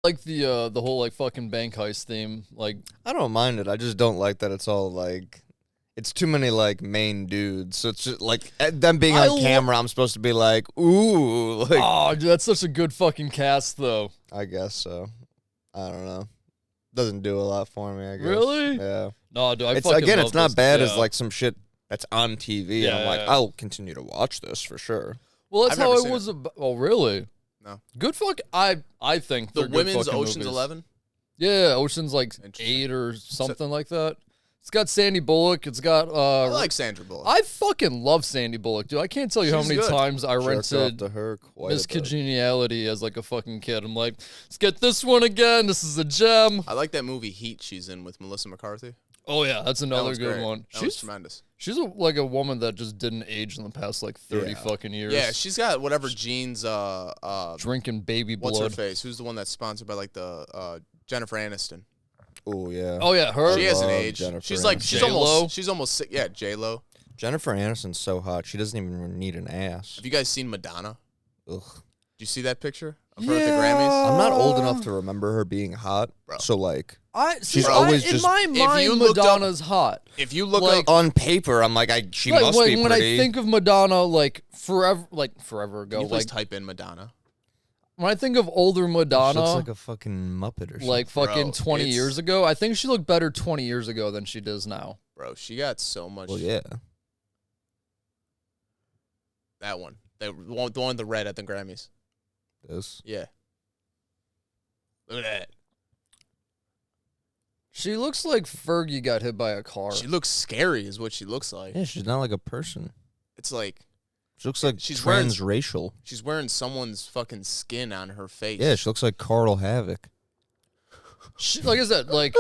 Like the whole like fucking bank heist theme. Like I don't mind it. I just don't like that it's all like it's too many like main dudes. So it's just like them being on camera. I'm supposed to be like, ooh, like. Oh, dude, that's such a good fucking cast, though. I guess so. I don't know. Doesn't do a lot for me. I guess. Really? Yeah. No, dude. It's not bad as like some shit that's on TV. Yeah, and I'm like, I'll continue to watch this for sure. Well, that's how it was. Oh, really? No. Good fuck. I think the women's Ocean's movies. 11. Yeah, Ocean's like 8 or something like that. It's got Sandy Bullock. It's got. I like Sandra Bullock. I fucking love Sandy Bullock, dude. I can't tell you how many times I rented to her Miss Congeniality as like a fucking kid. I'm like, let's get this one again. This is a gem. I like that movie Heat she's in with Melissa McCarthy. Oh yeah, that's another good one. She's tremendous. She's like a woman that just didn't age in the past like 30 fucking years. Yeah, she's got whatever genes. Drinking baby blood. What's her face? Who's the one that's sponsored by like the Jennifer Aniston? Oh yeah. Oh yeah, her. She hasn't aged. She's like she's almost J-Lo. Jennifer Aniston's so hot. She doesn't even need an ass. Have you guys seen Madonna? Ugh. Do you see that picture of her at the Grammys? I'm not old enough to remember her being hot. Bro. So like she's always just in my mind Madonna's hot. If you look like, up on paper, I'm like she must be pretty. When I think of Madonna like forever ago, can you please type in Madonna? When I think of older Madonna, she looks like a fucking Muppet or something. Like fucking 20 years ago. I think she looked better 20 years ago than she does now. Bro, she got so much. Well, yeah. That one. The one with the red at the Grammys. This? Yeah. Look at that. She looks like Fergie got hit by a car. She looks scary is what she looks like. Yeah, she's not like a person. It's like... She looks like transracial. She's wearing someone's fucking skin on her face. Yeah, she looks like Carl Havoc. Like I said, like,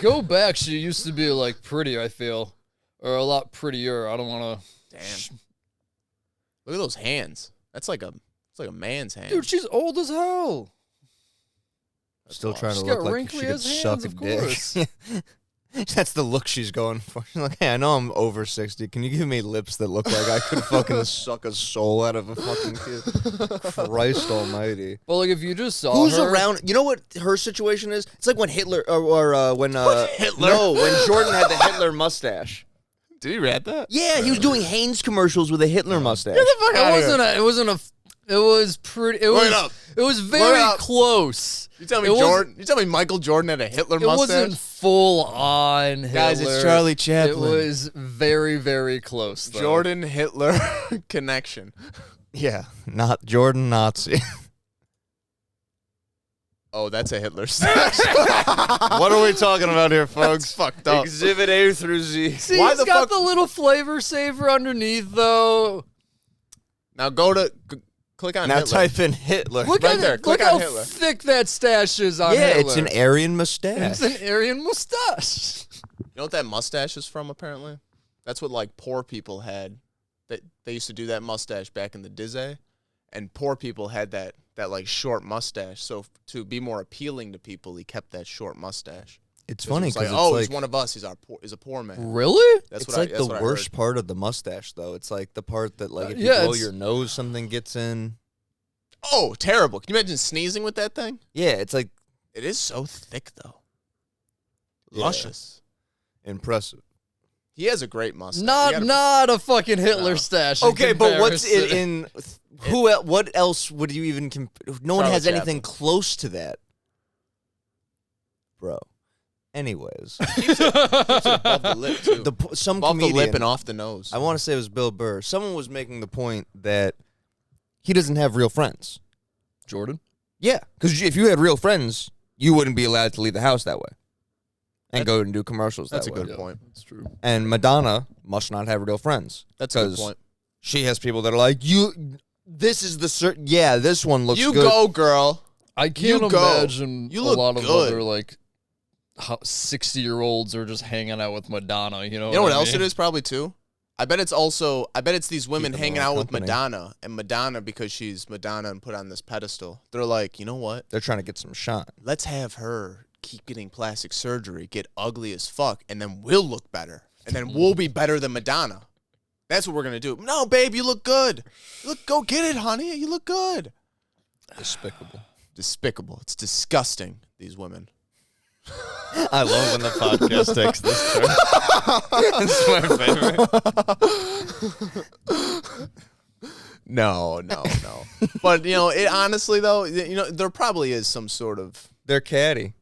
go back. She used to be, like, pretty, I feel. Or a lot prettier. I don't want to... Damn. Look at those hands. It's like a man's hand. Dude, she's old as hell. Still trying to look like she could suck a dick. That's the look she's going for. She's like, hey, I know I'm over 60. Can you give me lips that look like I could fucking suck a soul out of a fucking kid? Christ almighty. But like, if you just saw who's her... around, you know what her situation is? It's like when Hitler, or when Hitler? No, when Jordan had the Hitler mustache. Did you read that? Yeah, he was doing Hanes commercials with a Hitler mustache. Get the fuck out of here. It was pretty. It was very close. You tell me Michael Jordan had a Hitler mustache? It wasn't full on Hitler. Guys, it's Charlie Chaplin. It was very, very close, though. Jordan Hitler connection. Yeah, not Jordan Nazi. Oh, that's a Hitler stash. What are we talking about here, folks? That's fucked up. Exhibit A through Z. See, it's got the little flavor saver underneath, though. Now click on Hitler. Now type in Hitler. Look right there. Click on Hitler. Look how thick that stash is on Hitler. Yeah, it's an Aryan mustache. It's an Aryan mustache. You know what that mustache is from, apparently? That's what, like, poor people had. They used to do that mustache back in the Dizzy, and poor people had that like, short mustache. So to be more appealing to people, he kept that short mustache. It's funny because he's one of us. He's a poor man. Really? That's it's like the worst part of the mustache, though. It's like the part that, like, if you blow your nose, something gets in. Oh, terrible! Can you imagine sneezing with that thing? Yeah, it's like it is so thick, though. Luscious, impressive. He has a great mustache. Not a fucking Hitler stash. Okay, but what's it in? What else would you even? No one has anything close to that, bro. Anyways, keeps it above the lip too. Above the lip and off the nose. I want to say it was Bill Burr. Someone was making the point that he doesn't have real friends. Jordan? Yeah, because if you had real friends, you wouldn't be allowed to leave the house that way and go and do commercials. That's that way. a good point. That's true. And Madonna must not have real friends. That's a good point. She has people that are like, this is the certain. Yeah, this one looks good. You go, girl. I can't imagine a lot of other, like, 60-year-olds are just hanging out with Madonna. You know what else it is probably too? I bet it's these women hanging out with Madonna, and Madonna, because she's Madonna and put on this pedestal, they're like, you know what? They're trying to get some shine. Let's have her keep getting plastic surgery, get ugly as fuck, and then we'll look better. And then we'll be better than Madonna. That's what we're going to do. No, babe, you look good. Go get it, honey. You look good. Despicable. despicable. It's disgusting, these women. I love when the podcast takes this turn. It's my favorite. No. But, it honestly, though, there probably is some sort of... They're catty.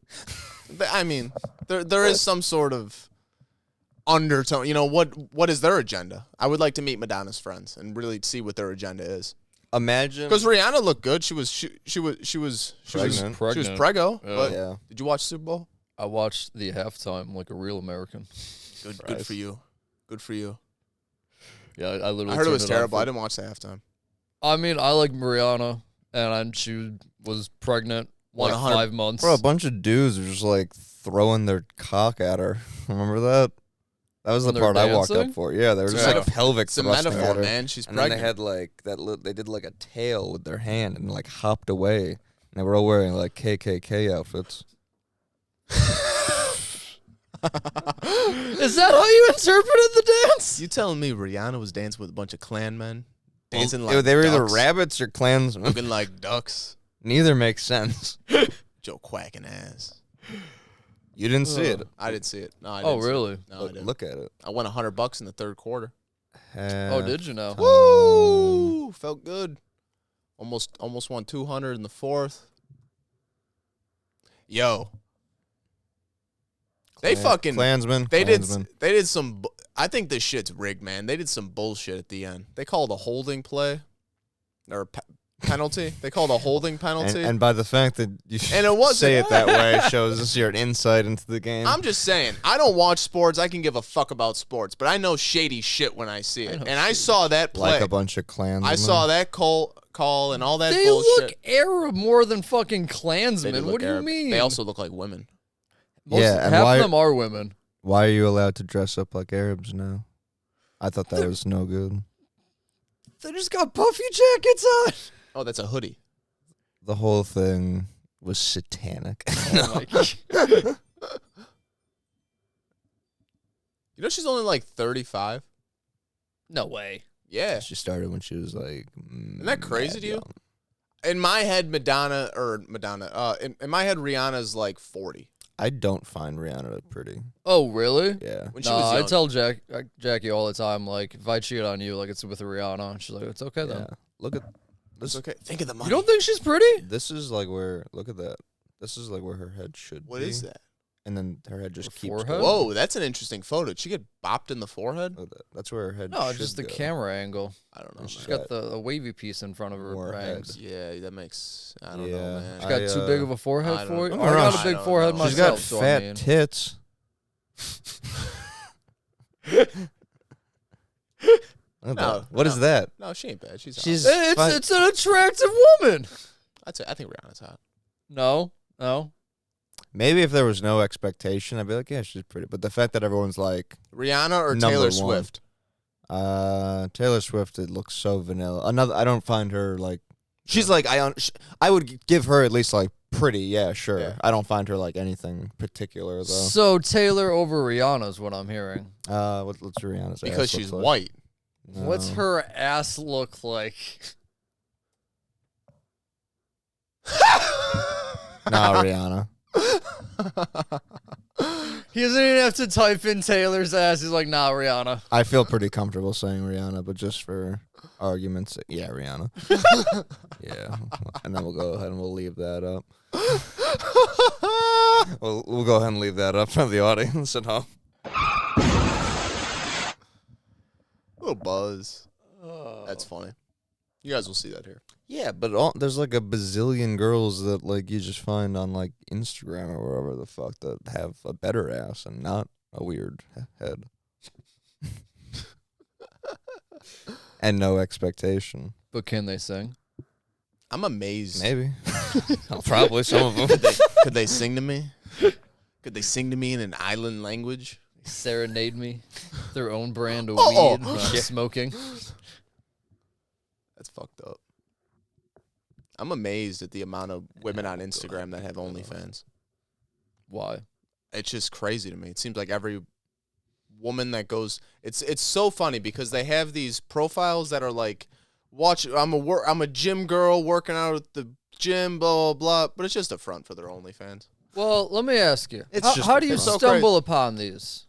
I mean, there is some sort of undertone. What is their agenda? I would like to meet Madonna's friends and really see what their agenda is. Imagine... Because Rihanna looked good. She was Pregnant. preggo. Yeah. But Yeah. did you watch Super Bowl? I watched the halftime like a real American. Good for you. Good for you. Yeah, I literally. I heard it was on terrible. for- I didn't watch the halftime. I mean, I like Mariana, and she was pregnant like 100 5 months. Bro, a bunch of dudes were just like throwing their cock at her. Remember that? That was When the they're part I walked dancing? up for. Yeah, they were just Yeah. like pelvic It's a thrusting metaphor, at her. man. She's And then pregnant. they had like they did like a tail with their hand and like hopped away. And they were all wearing like KKK outfits. Is that how you interpreted the dance? You telling me Rihanna was dancing with a bunch of Klan men? Dancing Well, like they were either ducks, rabbits or Klansmen. looking like ducks. Neither makes sense. Joe quacking ass. You didn't see it. I didn't see it. No, I Oh, didn't see it. really? No, I But didn't. look at it. I won $100 in the third quarter. Oh, did you know? Woo! Felt good. Almost won 200 in the fourth. Yo. They fucking Klansmen. they Klansmen. did some I think this shit's rigged, man. They did some bullshit at the end. They called a holding play or penalty. They called a holding penalty. And by the fact that you And it wasn't- say it that way shows us your insight into the game. I'm just saying, I don't watch sports. I can give a fuck about sports, but I know shady shit when I see it. And I saw that play. like a bunch of Klansmen. I saw that call and all that They bullshit. look Arab more than fucking They Klansmen. do What look do you Arab. mean? They also look like women. Yeah, and half why- of them are women. Why are you allowed to dress up like Arabs now? I thought that was no good. They just got puffy jackets on. Oh, that's a hoodie. The whole thing was satanic. Oh my God. You know she's only like 35? No way. Yeah. She started when she was like. Isn't that crazy mad to you? young. In my head, in my head, Rihanna's like 40. I don't find Rihanna pretty. Oh, really? Yeah. When she No, was I young. tell Jackie all the time, like, if I cheat on you, like, it's with Rihanna. And she's like, it's okay, then. Yeah. Look at It's this. okay. Think of the money. You don't think she's pretty? This is like where. Look at that. This is like where her head should be. What is that? And then her head just Her keeps forehead? going. Whoa, that's an interesting photo. Did she get bopped in the forehead? Look at that. That's where her head. No, should just the go. camera angle. I don't know. And Man. She's got the wavy piece in front of her More bangs. head. Yeah, that makes. I don't Yeah. know, man. She's got too big of a I forehead don't for you? know. I got a I big don't forehead know. She's got myself, fat so I mean. tits. Look at No, that. What is no. that? No, she ain't bad. She's hot. It's an attractive woman. I think Rihanna's hot. No. Maybe if there was no expectation, I'd be like, yeah, she's pretty. But the fact that everyone's like, Rihanna or Number Taylor one. Swift? Taylor Swift, it looks so vanilla. I don't find her like. She's like I would give her at least like pretty. Yeah, sure. Yeah. I don't find her like anything particular though. So Taylor over Rihanna is what I'm hearing. What's Rihanna's? Because ass she's look like? white. No. What's her ass look like? Nah, Rihanna. He doesn't even have to type in Taylor's ass. He's like, nah, Rihanna. I feel pretty comfortable saying Rihanna, but just for argument's sake, yeah, Rihanna. Yeah, and then we'll go ahead and we'll leave that up. We'll go ahead and leave that up for the audience at home. Little buzz. That's funny. You guys will see that here. Yeah, but there's like a bazillion girls that like you just find on like Instagram or wherever the fuck that have a better ass and not a weird head. And no expectation. But can they sing? I'm amazed. Maybe. Probably some of them. Could they sing to me? Could they sing to me in an island language? Serenade me. Their own brand of Oh. weed. Smoking. That's fucked up. I'm amazed at the amount of women on Instagram that have OnlyFans. Why? It's just crazy to me. It seems like every woman that goes, it's so funny because they have these profiles that are like, watch, I'm a gym girl working out at the gym, blah, blah, blah. But it's just a front for their OnlyFans. Well, let me ask you. It's How do you so stumble upon these?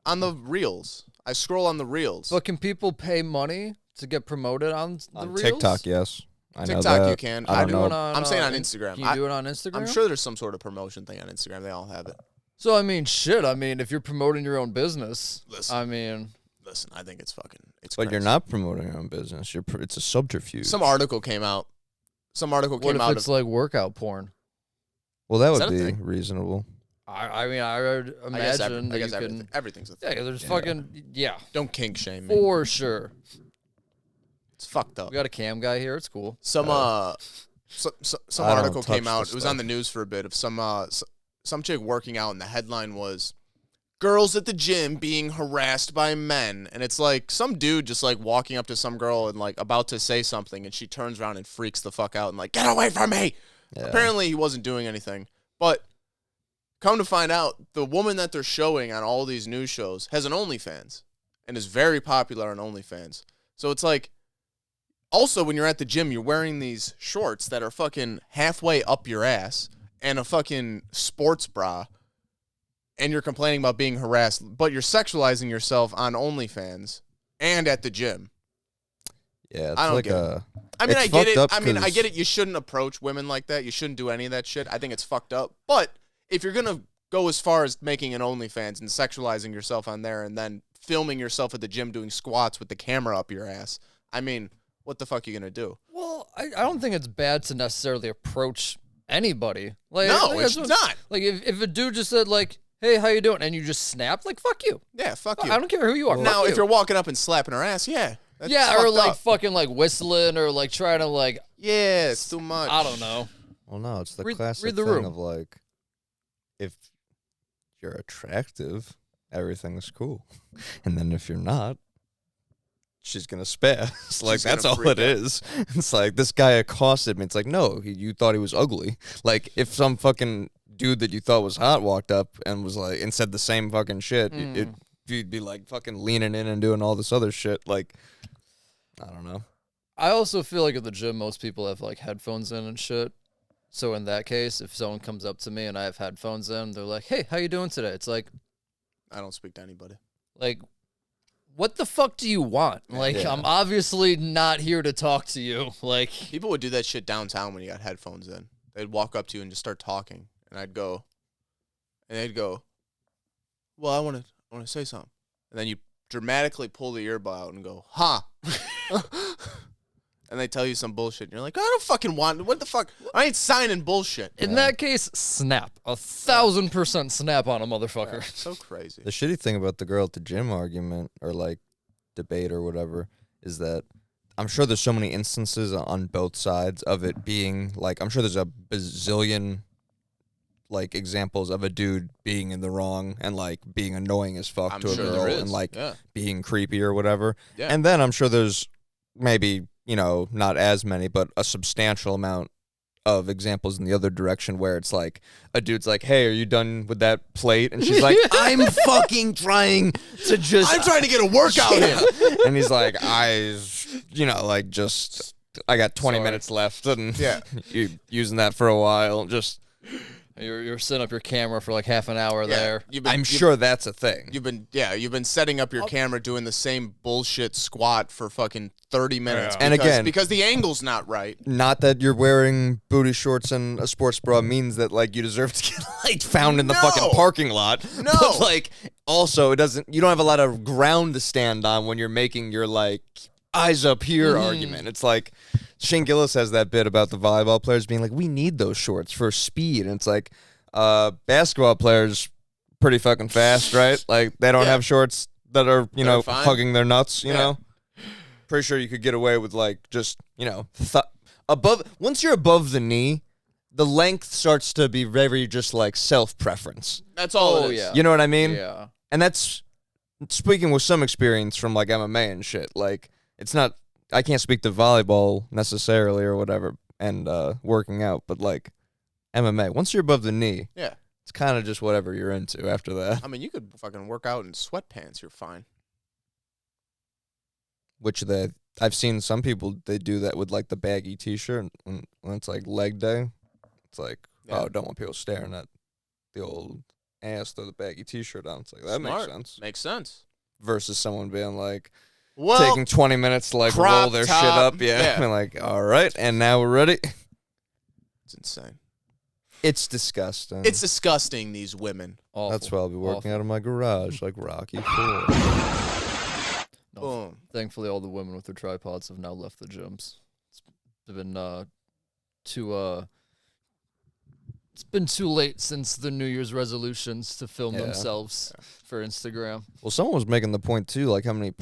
On the reels. I scroll on the reels. But can people pay money to get promoted on the reels? TikTok, yes. I know TikTok, that. you can. I don't know. I'm saying on Instagram. Can you do it on Instagram? I'm sure there's some sort of promotion thing on Instagram. They all have it. So, I mean, shit. I mean, if you're promoting your own business, Listen. I mean... Listen, I think it's fucking... It's But crazy. you're not promoting your own business. It's a subterfuge. Some article came out. What if it's like workout porn? Well, that Is would that a be thing? reasonable. I mean, I would imagine that you can... everything's a thing. Yeah, there's fucking... Yeah, Don't kink shame me. for sure. It's fucked up. We got a cam guy here. It's cool. Some I don't article came touch out. this It was on stuff. the news for a bit of some chick working out, and the headline was "Girls at the gym being harassed by men," and it's like some dude just like walking up to some girl and like about to say something, and she turns around and freaks the fuck out and like, "Get away from me!" Yeah. Apparently, he wasn't doing anything, but come to find out, the woman that they're showing on all these news shows has an OnlyFans and is very popular on OnlyFans. So it's like. Also, when you're at the gym, you're wearing these shorts that are fucking halfway up your ass and a fucking sports bra, and you're complaining about being harassed, but you're sexualizing yourself on OnlyFans and at the gym. Yeah, it's I don't like get a... I mean, It's I get it. fucked up I mean, I 'cause- get it. You shouldn't approach women like that. You shouldn't do any of that shit. I think it's fucked up. But if you're going to go as far as making an OnlyFans and sexualizing yourself on there and then filming yourself at the gym doing squats with the camera up your ass, I mean... What the fuck are you gonna do? Well, I don't think it's bad to necessarily approach anybody. Like, No, like, it's that's what- not. Like, if a dude just said, like, hey, how you doing? And you just snapped, like, fuck you. Yeah, fuck you. I don't care who you are. Now, fuck if you. you're walking up and slapping her ass, yeah. That's Yeah, or fucked like up. fucking like whistling or like trying to like, Yeah, it's too much. I don't know. Well, no, it's the Read classic the thing room. of like, if you're attractive, everything's cool. And then if you're not, she's gonna spare. It's like, She's gonna that's all freak it out. is. It's like, this guy accosted me. It's like, no, you thought he was ugly. Like, if some fucking dude that you thought was hot walked up and was like, and said the same fucking shit, you'd be like fucking leaning in and doing all this other shit. Like, I don't know. I also feel like at the gym, most people have like headphones in and shit. So in that case, if someone comes up to me and I have headphones in, they're like, hey, how you doing today? It's like, I don't speak to anybody. what the fuck do you want? Like, Yeah. I'm obviously not here to talk to you. Like, People would do that shit downtown when you got headphones in. They'd walk up to you and just start talking, and they'd go, "Well, I want to say something," and then you dramatically pull the earbud out and go, "Huh." And they tell you some bullshit, and you're like, I don't fucking want, what the fuck? I ain't signing bullshit. in that case, snap. 1,000% snap on a motherfucker. Yeah, so crazy. The shitty thing about the girl at the gym argument or like debate or whatever is that I'm sure there's so many instances on both sides of it being like, I'm sure there's a bazillion like examples of a dude being in the wrong and like being annoying as fuck I'm to a sure girl there is. and like Yeah. being creepy or whatever. Yeah. And then I'm sure there's maybe, you know, not as many, but a substantial amount of examples in the other direction where it's like a dude's like, hey, are you done with that plate? And she's like, I'm fucking trying to just... I'm trying to get a workout in. And he's like, I got 20 Sorry. minutes left and Yeah. you using that for a while. Just, You're setting up your camera for like half an hour there. I'm sure that's a thing. You've been setting up your camera doing the same bullshit squat for fucking 30 minutes. And again- because the angle's not right. Not that you're wearing booty shorts and a sports bra means that like you deserve to get like found in the No. fucking parking lot. No. But like also you don't have a lot of ground to stand on when you're making your like eyes up here argument. It's like Shane Gillis has that bit about the volleyball players being like, we need those shorts for speed. And it's like basketball players pretty fucking fast, right? Like they don't Yeah. have shorts that are, you know, fine. hugging their nuts, you Yeah. know? Pretty sure you could get away with like just, you know, above once you're above the knee, the length starts to be very just like self-preference. That's all Oh, it is. yeah. You know what I mean? Yeah. And that's speaking with some experience from like MMA and shit. Like it's not I can't speak to volleyball necessarily or whatever and working out, but like MMA, once you're above the knee, Yeah. it's kind of just whatever you're into after that. I mean, you could fucking work out in sweatpants. You're fine. Which they I've seen some people, they do that with like the baggy t-shirt when it's like leg day. It's like, oh, don't want people staring at the old ass through the baggy t-shirt on. It's like, that makes sense. Makes sense. Versus someone being like, well, taking 20 minutes to like roll their top, shit up. Yeah. And like, all right, and now we're ready. It's insane. It's disgusting. It's disgusting, these women. Awful. That's why I'll be working out of my garage like Rocky IV. No, boom. Thankfully, all the women with their tripods have now left the gyms. It's been it's been too late since the New Year's resolutions to film themselves for Instagram. Well, someone was making the point too, like how many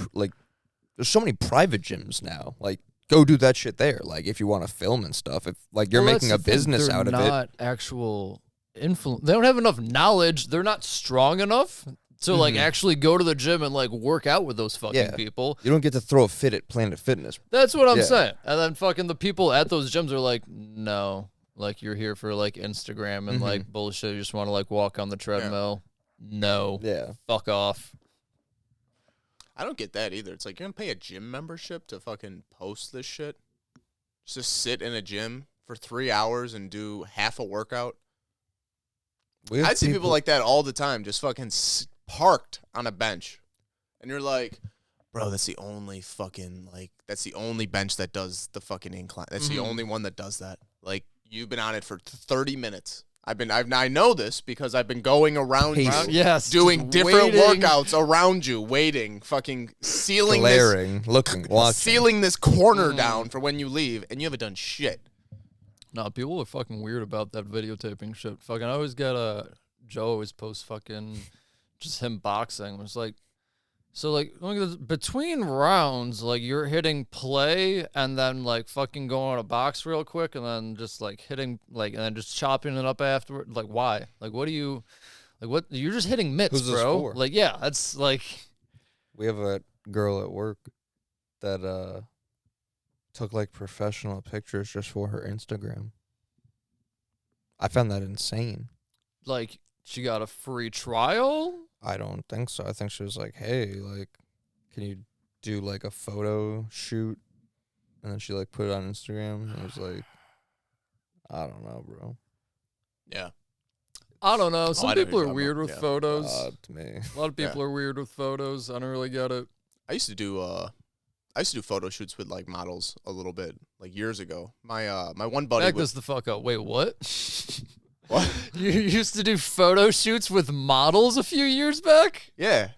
there's so many private gyms now. Like, go do that shit there. Like, if you want to film and stuff, if like you're making a business out of it. They're not actual influence. They don't have enough knowledge. They're not strong enough to like actually go to the gym and like work out with those fucking people. You don't get to throw a fit at Planet Fitness. That's what I'm saying. And then fucking the people at those gyms are like, no, like you're here for like Instagram and like bullshit. You just want to like walk on the treadmill. No. Yeah. Fuck off. I don't get that either. It's like, you're going to pay a gym membership to fucking post this shit? Just sit in a gym for 3 hours and do half a workout? I see people like that all the time, just fucking parked on a bench. And you're like, bro, that's the only fucking, like, that's the only bench that does the fucking incline. That's the only one that does that. Like, you've been on it for 30 minutes. I know this because I've been going around you, doing different workouts around you, waiting, fucking sealing sealing this corner down for when you leave, and you haven't done shit. No, people are fucking weird about that videotaping shit. Fucking, I always get Joe always posts fucking just him boxing. It's like, so like between rounds, like you're hitting play and then like fucking going on a box real quick and then just like hitting like and then just chopping it up afterward. Like why? Like what do you like? What you're just hitting mitts, Who's bro? This for? Like yeah, that's like. We have a girl at work that took like professional pictures just for her Instagram. I found that insane. Like she got a free trial? I don't think so. I think she was like, hey, like, can you do like a photo shoot? And then she like put it on Instagram. And I was like, I don't know, bro. Yeah. I don't know. Some people are weird with photos. To me. A lot of people are weird with photos. I don't really get it. I used to do photo shoots with like models a little bit, like years ago. My one buddy Back this the fuck up. Wait, what? What? You used to do photo shoots with models a few years back? Yeah.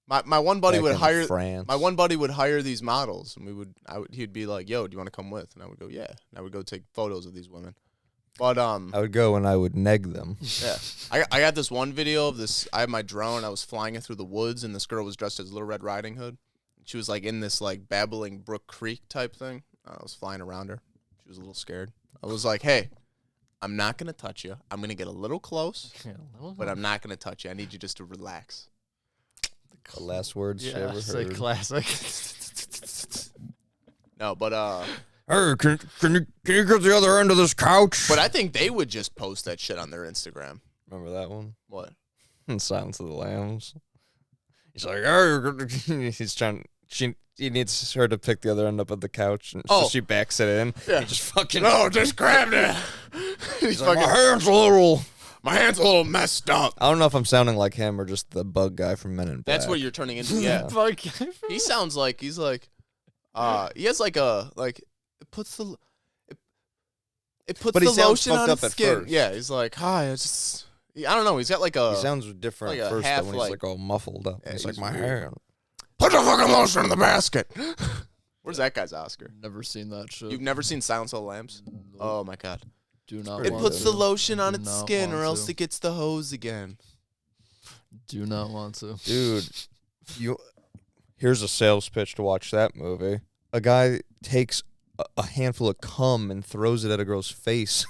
My one buddy would hire France. My one buddy would hire these models, and he'd be like, "Yo, do you want to come with?" And I would go, "Yeah." And I would go take photos of these women. But I would go and I would neg them. Yeah. I got this one video of this. I had my drone. I was flying it through the woods, and this girl was dressed as Little Red Riding Hood. She was like in this like babbling brook creek type thing. I was flying around her. She was a little scared. I was like, "Hey, I'm not going to touch you. I'm going to get a little close, but I'm not going to touch you. I need you just to relax." The last words she ever heard. It's a classic. No, but hey, can you get the other end of this couch? But I think they would just post that shit on their Instagram. Remember that one? What? In Silence of the Lambs. He's like, hey, he's trying. He needs her to pick the other end up of the couch, and so she backs it in. Yeah. He just fucking. No, just grabbed it. He's like, my hand's a little messed up. I don't know if I'm sounding like him or just the bug guy from Men in Black. That's what you're turning into. Yeah. Bug guy from he sounds like he has like it puts the lotion on his skin. First. Yeah, he's like, hi, I don't know. He's got like a. He sounds different like at first half, when he's like all muffled up. Yeah, he's like, my weird. hand. Put the fucking lotion in the basket. Where's that guy's Oscar? Never seen that shit. You've never seen Silence of the Lambs? Nope. Oh my god. Do not. It puts the lotion on its not skin, or want else to. it gets the hose again. Do not want to. Dude, here's a sales pitch to watch that movie. A guy takes a handful of cum and throws it at a girl's face.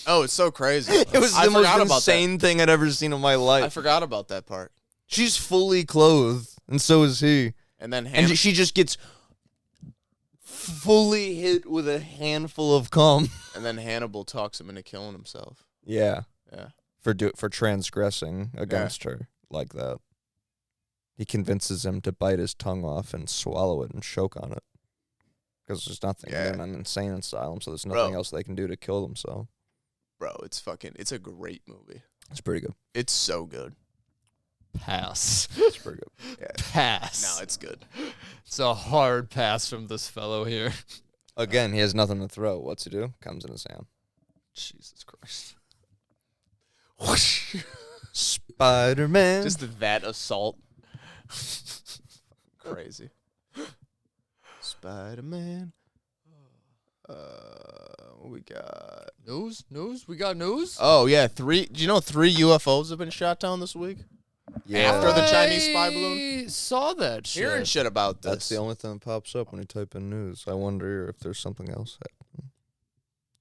Oh, it's so crazy. It was the most insane thing I'd ever seen in my life. I forgot about that part. She's fully clothed, and so is he. And then she just gets fully hit with a handful of cum. And then Hannibal talks him into killing himself. Yeah. Yeah. For transgressing against her like that. He convinces him to bite his tongue off and swallow it and choke on it. because there's nothing. Yeah. They're in an insane asylum, so there's nothing else they can do to kill themselves. Bro, it's a great movie. It's pretty good. It's so good. Pass. It's pretty good. Yeah. Pass. No, it's good. It's a hard pass from this fellow here. Again, he has nothing to throw. What's he do? Comes in his hand. Jesus Christ. Whoosh. Spider-Man. Just that assault. Crazy. Spider-Man. What we got? News? We got news? Oh, yeah. Do you know 3 UFOs have been shot down this week? Yeah. After the Chinese spy balloon? I saw that shit. Hearing shit about this. That's the only thing that pops up when you type in news. I wonder if there's something else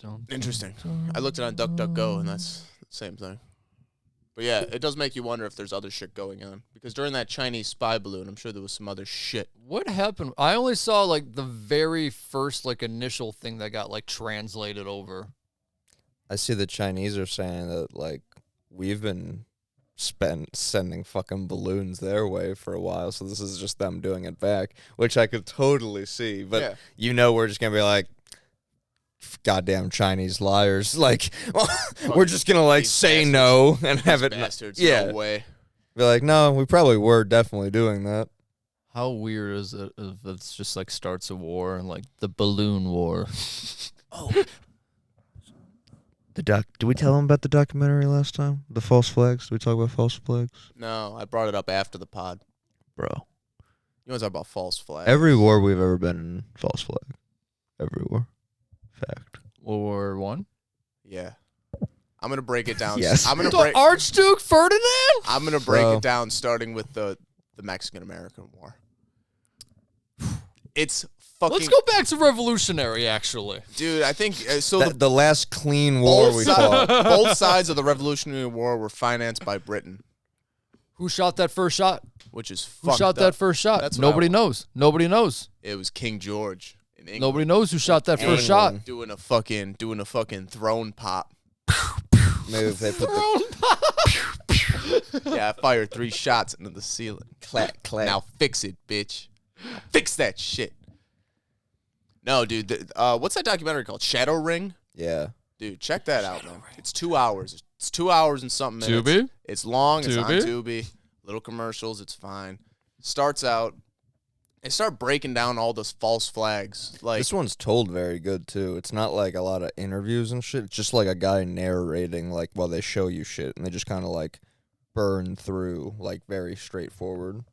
happening. Interesting. I looked it on DuckDuckGo, and that's the same thing. But yeah, it does make you wonder if there's other shit going on. Because during that Chinese spy balloon, I'm sure there was some other shit. What happened? I only saw, like, the very first, like, initial thing that got, like, translated over. I see the Chinese are saying that, like, we've been sending fucking balloons their way for a while, so this is just them doing it back, which I could totally see. But, we're just going to be like, goddamn Chinese liars. Like, we're just going to, like, say bastards. no and have it. Bastards, yeah. no way. Be like, no, we probably were definitely doing that. How weird is it if it's just, like, starts a war and, like, the balloon war? Oh. Did we tell them about the documentary last time? The false flags? Did we talk about false flags? No, I brought it up after the pod. Bro. You want to talk about false flags? Every war we've ever been in, false flag. Every war. Fact. World War One? Yeah. I'm going to break it down. Yes. I'm going to break Archduke Ferdinand? I'm going to break it down starting with the Mexican-American War. It's fucking... Let's go back to Revolutionary, actually. Dude, I think... the last clean war we fought. Both sides of the Revolutionary War were financed by Britain. Who shot that first shot? Which is Who fucked shot up. that first shot? That's what Nobody knows. Nobody knows. It was King George in England. Nobody knows who shot that first shot. Doing a fucking throne pop. Maybe if they put Yeah, I fired 3 shots into the ceiling. clack, clack. Now fix it, bitch. Fix that shit. No, dude. What's that documentary called? Shadow Ring? Yeah. Dude, check that out, man. It's 2 hours. It's 2 hours and something minutes. Tubi? It's long. It's on Tubi? Tubi. Little commercials. It's fine. Starts out. They start breaking down all those false flags. Like This one's told very good, too. It's not like a lot of interviews and shit. It's just like a guy narrating, like, while they show you shit. And they just kind of, like, burn through, like, very straightforward.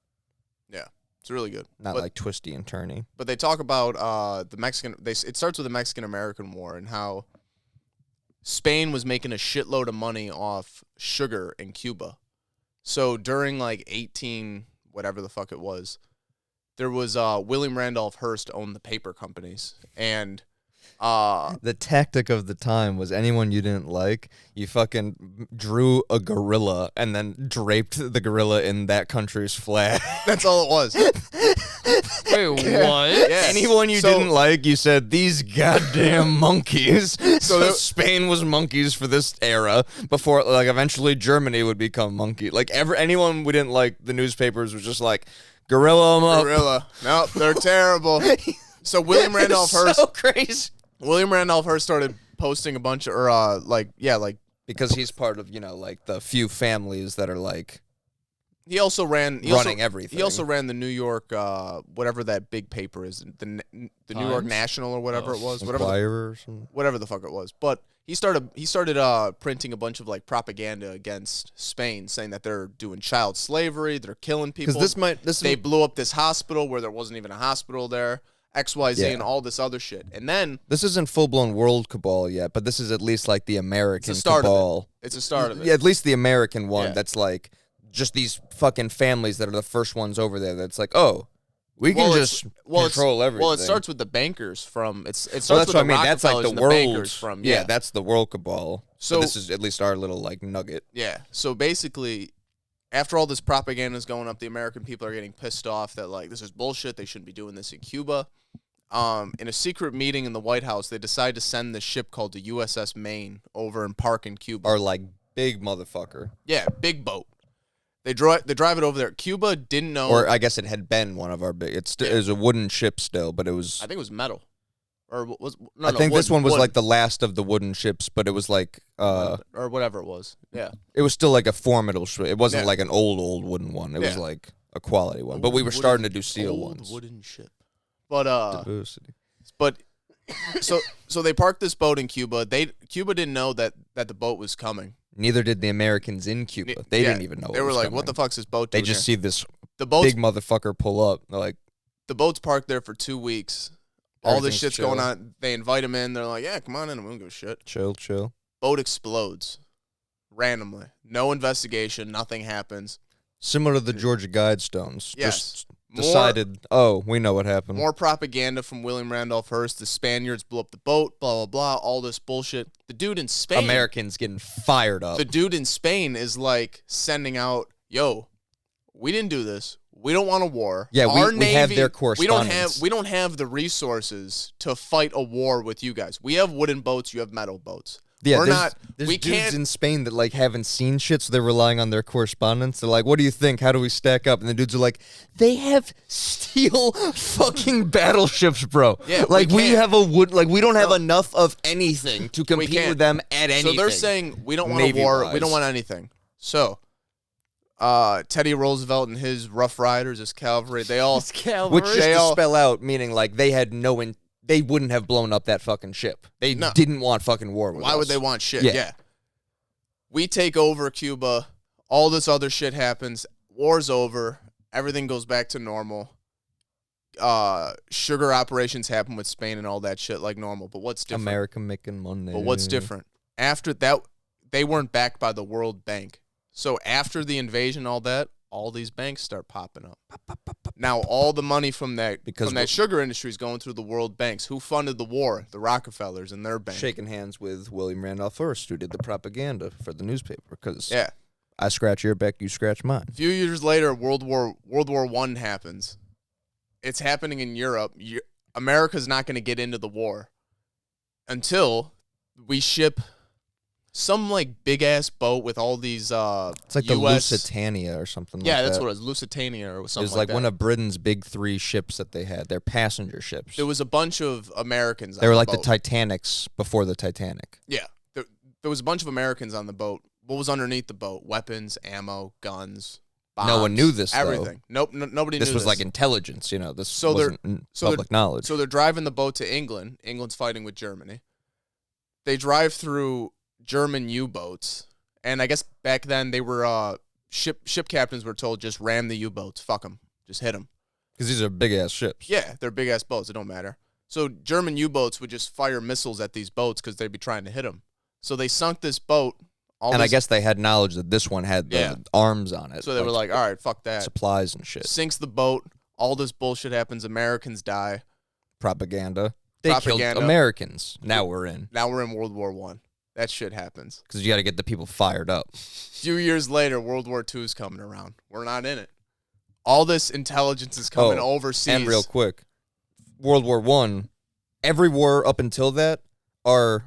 Yeah, it's really good. Not like twisty and turny. But they talk about the Mexican. It starts with the Mexican-American War and how Spain was making a shitload of money off sugar in Cuba. So during like 18 whatever the fuck it was, there was William Randolph Hearst owned the paper companies, and the tactic of the time was anyone you didn't like, you fucking drew a gorilla and then draped the gorilla in that country's flag. That's all it was. Wait, what? Yeah. Anyone you didn't like, you said, these goddamn monkeys. So Spain was monkeys for this era before, like, eventually Germany would become monkey. Like, anyone we didn't like, the newspapers was just like, gorilla them up. Gorilla. Nope, they're terrible. So William Randolph Hearst. So crazy. William Randolph Hearst started posting a bunch of, because he's part of, like, the few families that are, like, he also ran running everything. He also ran the New York, whatever that big paper is, the New York National or whatever it was, whatever the fuck it was. But he started printing a bunch of like propaganda against Spain, saying that they're doing child slavery, they're killing people. Because they blew up this hospital where there wasn't even a hospital there. XYZ and all this other shit. And then this isn't full-blown world cabal yet, but this is at least like the American cabal. Of it. It's a start of it. Yeah, at least the American one. Yeah. That's like just these fucking families that are the first ones over there. That's like, oh, we can just control everything. Well, it starts with the bankers from. It starts that's with what the I mean. That's like the world. Bankers from. Yeah, that's the world cabal. So this is at least our little like nugget. Yeah. So basically, after all this propaganda is going up, the American people are getting pissed off that like this is bullshit. They shouldn't be doing this in Cuba. In a secret meeting in the White House, they decide to send this ship called the USS Maine over and park in Cuba. Or like big motherfucker. Yeah, big boat. They drive it over there. Cuba didn't know. Or I guess it had been one of our big. It was a wooden ship still, but it was. I think it was metal. or was I think this one was like the last of the wooden ships, but it was like or whatever it was. Yeah, it was still like a formidable ship. It wasn't like an old wooden one. It was like a quality one. But we were starting to do steel ones. Wooden ship. But diversity. But so they parked this boat in Cuba. Cuba didn't know that the boat was coming. Neither did the Americans in Cuba. They didn't even know. They were like, coming. "What the fuck's this boat doing?" They just here? see this big motherfucker pull up. They're like, the boat's parked there for 2 weeks. All this shit's going on. They invite him in. They're like, "Yeah, come on in. We don't give a shit." Chill. Boat explodes randomly. No investigation. Nothing happens. Similar to the Georgia Guidestones. Yes. Just decided, we know what happened. More propaganda from William Randolph Hearst. The Spaniards blew up the boat, blah, blah, blah, all this bullshit. The dude in Spain. Americans getting fired up. The dude in Spain is like sending out, yo, we didn't do this. We don't want a war. Yeah, Our we Navy, have their correspondence. We don't have the resources to fight a war with you guys. We have wooden boats. You have metal boats. Yeah, there's dudes in Spain that like haven't seen shit, so they're relying on their correspondence. They're like, "What do you think? How do we stack up?" And the dudes are like, "They have steel fucking battleships, bro. Yeah, like we have we don't have enough of anything to compete with them at anything." So they're saying we don't want a war. We don't want anything. So, Teddy Roosevelt and his Rough Riders, his cavalry, they all which just to spell out, meaning like they had they wouldn't have blown up that fucking ship. They didn't want fucking war with us. Why would they want shit? Yeah. We take over Cuba. All this other shit happens. War's over. Everything goes back to normal. Sugar operations happen with Spain and all that shit like normal. But what's different? America making money. But what's different? After that, they weren't backed by the World Bank. So after the invasion, all these banks start popping up. Now all the money from that sugar industry is going through the world banks. Who funded the war? The Rockefellers and their bank. Shaking hands with William Randolph Hearst, who did the propaganda for the newspaper. Because yeah, I scratch your back, you scratch mine. A few years later, World War I happens. It's happening in Europe. America's not going to get into the war until we ship some like big ass boat with all these it's like the Lusitania or something like that. Yeah, that's what it was. Lusitania or something like that. It was like one of Britain's big 3 ships that they had. They're passenger ships. There was a bunch of Americans on They were like boat. the Titanics before the Titanic. Yeah. There was a bunch of Americans on the boat. What was underneath the boat? Weapons, ammo, guns, bombs. No one knew this, everything. though. Nope, nobody knew this. This was like intelligence, This so wasn't public knowledge. So they're driving the boat to England. England's fighting with Germany. They drive through German U-boats, and I guess back then they were ship captains were told just ram the U-boats, fuck them, just hit them. Because these are big ass ships. Yeah, they're big ass boats. It don't matter. So German U-boats would just fire missiles at these boats because they'd be trying to hit them. So they sunk this boat. I guess they had knowledge that this one had the arms on it. So they were like, all right, fuck that. Supplies and shit. Sinks the boat. All this bullshit happens. Americans die. Propaganda. They killed Americans. Now we're in. Now we're in World War I. That shit happens. Because you got to get the people fired up. A few years later, World War II is coming around. We're not in it. All this intelligence is coming overseas. And real quick, World War I, every war up until that, our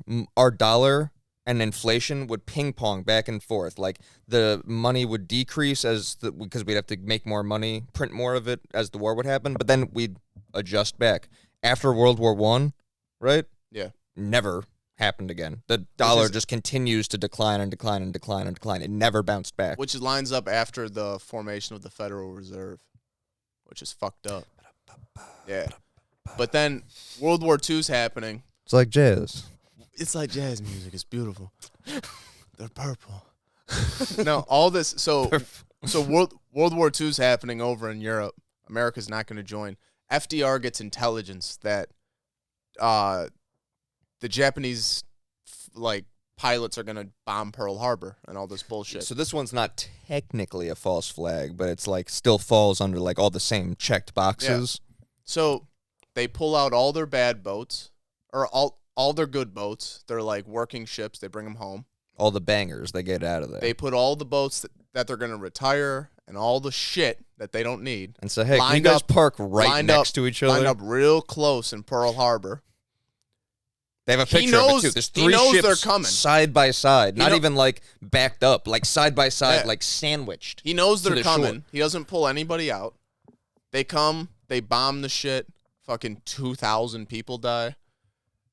dollar and inflation would ping pong back and forth. Like the money would decrease because we'd have to make more money, print more of it as the war would happen. But then we'd adjust back. After World War I, right? Yeah. Never happened again. The dollar just continues to decline and decline and decline and decline. It never bounced back. Which lines up after the formation of the Federal Reserve, which is fucked up. Yeah. But then World War II's happening. It's like jazz. It's like jazz music. It's beautiful. They're purple. No, all this. So World War II's happening over in Europe. America's not going to join. FDR gets intelligence that the Japanese pilots are going to bomb Pearl Harbor and all this bullshit. So this one's not technically a false flag, but it's like still falls under like all the same checked boxes. Yeah. So they pull out all their bad boats or all their good boats. They're like working ships. They bring them home. All the bangers they get out of there. They put all the boats that they're going to retire and all the shit that they don't need. And say, hey, can you guys park right next to each other? Lined up real close in Pearl Harbor. They have a picture of it, too. There's 3 ships they're coming. Side by side. Not even, like, backed up. Like, side by side, like, sandwiched. He knows they're coming. Shore. He doesn't pull anybody out. They come. They bomb the shit. Fucking 2,000 people die.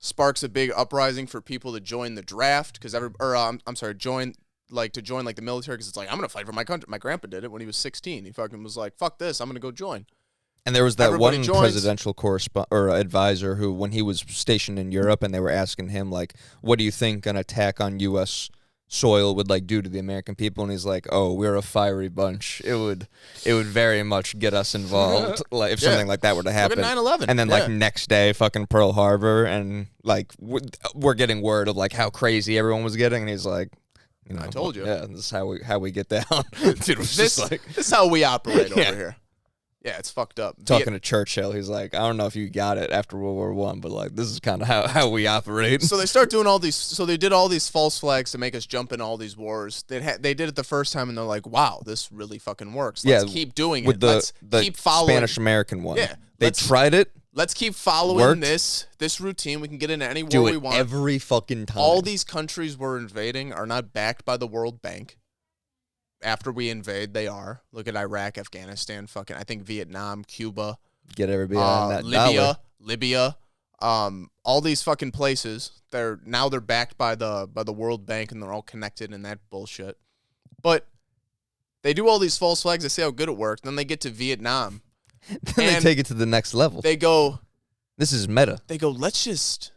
sparks a big uprising for people to join the draft because join the military because it's like I'm gonna fight for my country. My grandpa did it when he was 16. He fucking was like, "Fuck this, I'm gonna go join." And there was that Everybody one joins. presidential advisor who, when he was stationed in Europe, and they were asking him like, "What do you think an attack on U.S. soil would like do to the American people?" And he's like, "Oh, we're a fiery bunch. It would very much get us involved, like if something like that were to happen." Look at 9/11. And then like next day, fucking Pearl Harbor, and like we're getting word of like how crazy everyone was getting, and he's like, "You know, I told you. Yeah, this is how we get down." Dude, it was this is how we operate over here. Yeah, it's fucked up. Talking to Churchill, he's like, "I don't know if you got it after World War I, but like this is kind of how we operate." So they start doing all these. So they did all these false flags to make us jump in all these wars. They did it the first time, and they're like, "Wow, this really fucking works. Let's keep doing with it. The keep following Spanish American one. Yeah, they tried it. Let's keep following this routine. We can get into any war we want every fucking time. All these countries we're invading are not backed by the World Bank. After we invade, they are. Look at Iraq, Afghanistan, fucking, I think Vietnam, Cuba. Get everybody on that dollar. Libya. All these fucking places, they're backed by the World Bank, and they're all connected and that bullshit. But they do all these false flags. They say how good it worked. Then they get to Vietnam. Then they take it to the next level. They go, this is meta. They go, let's just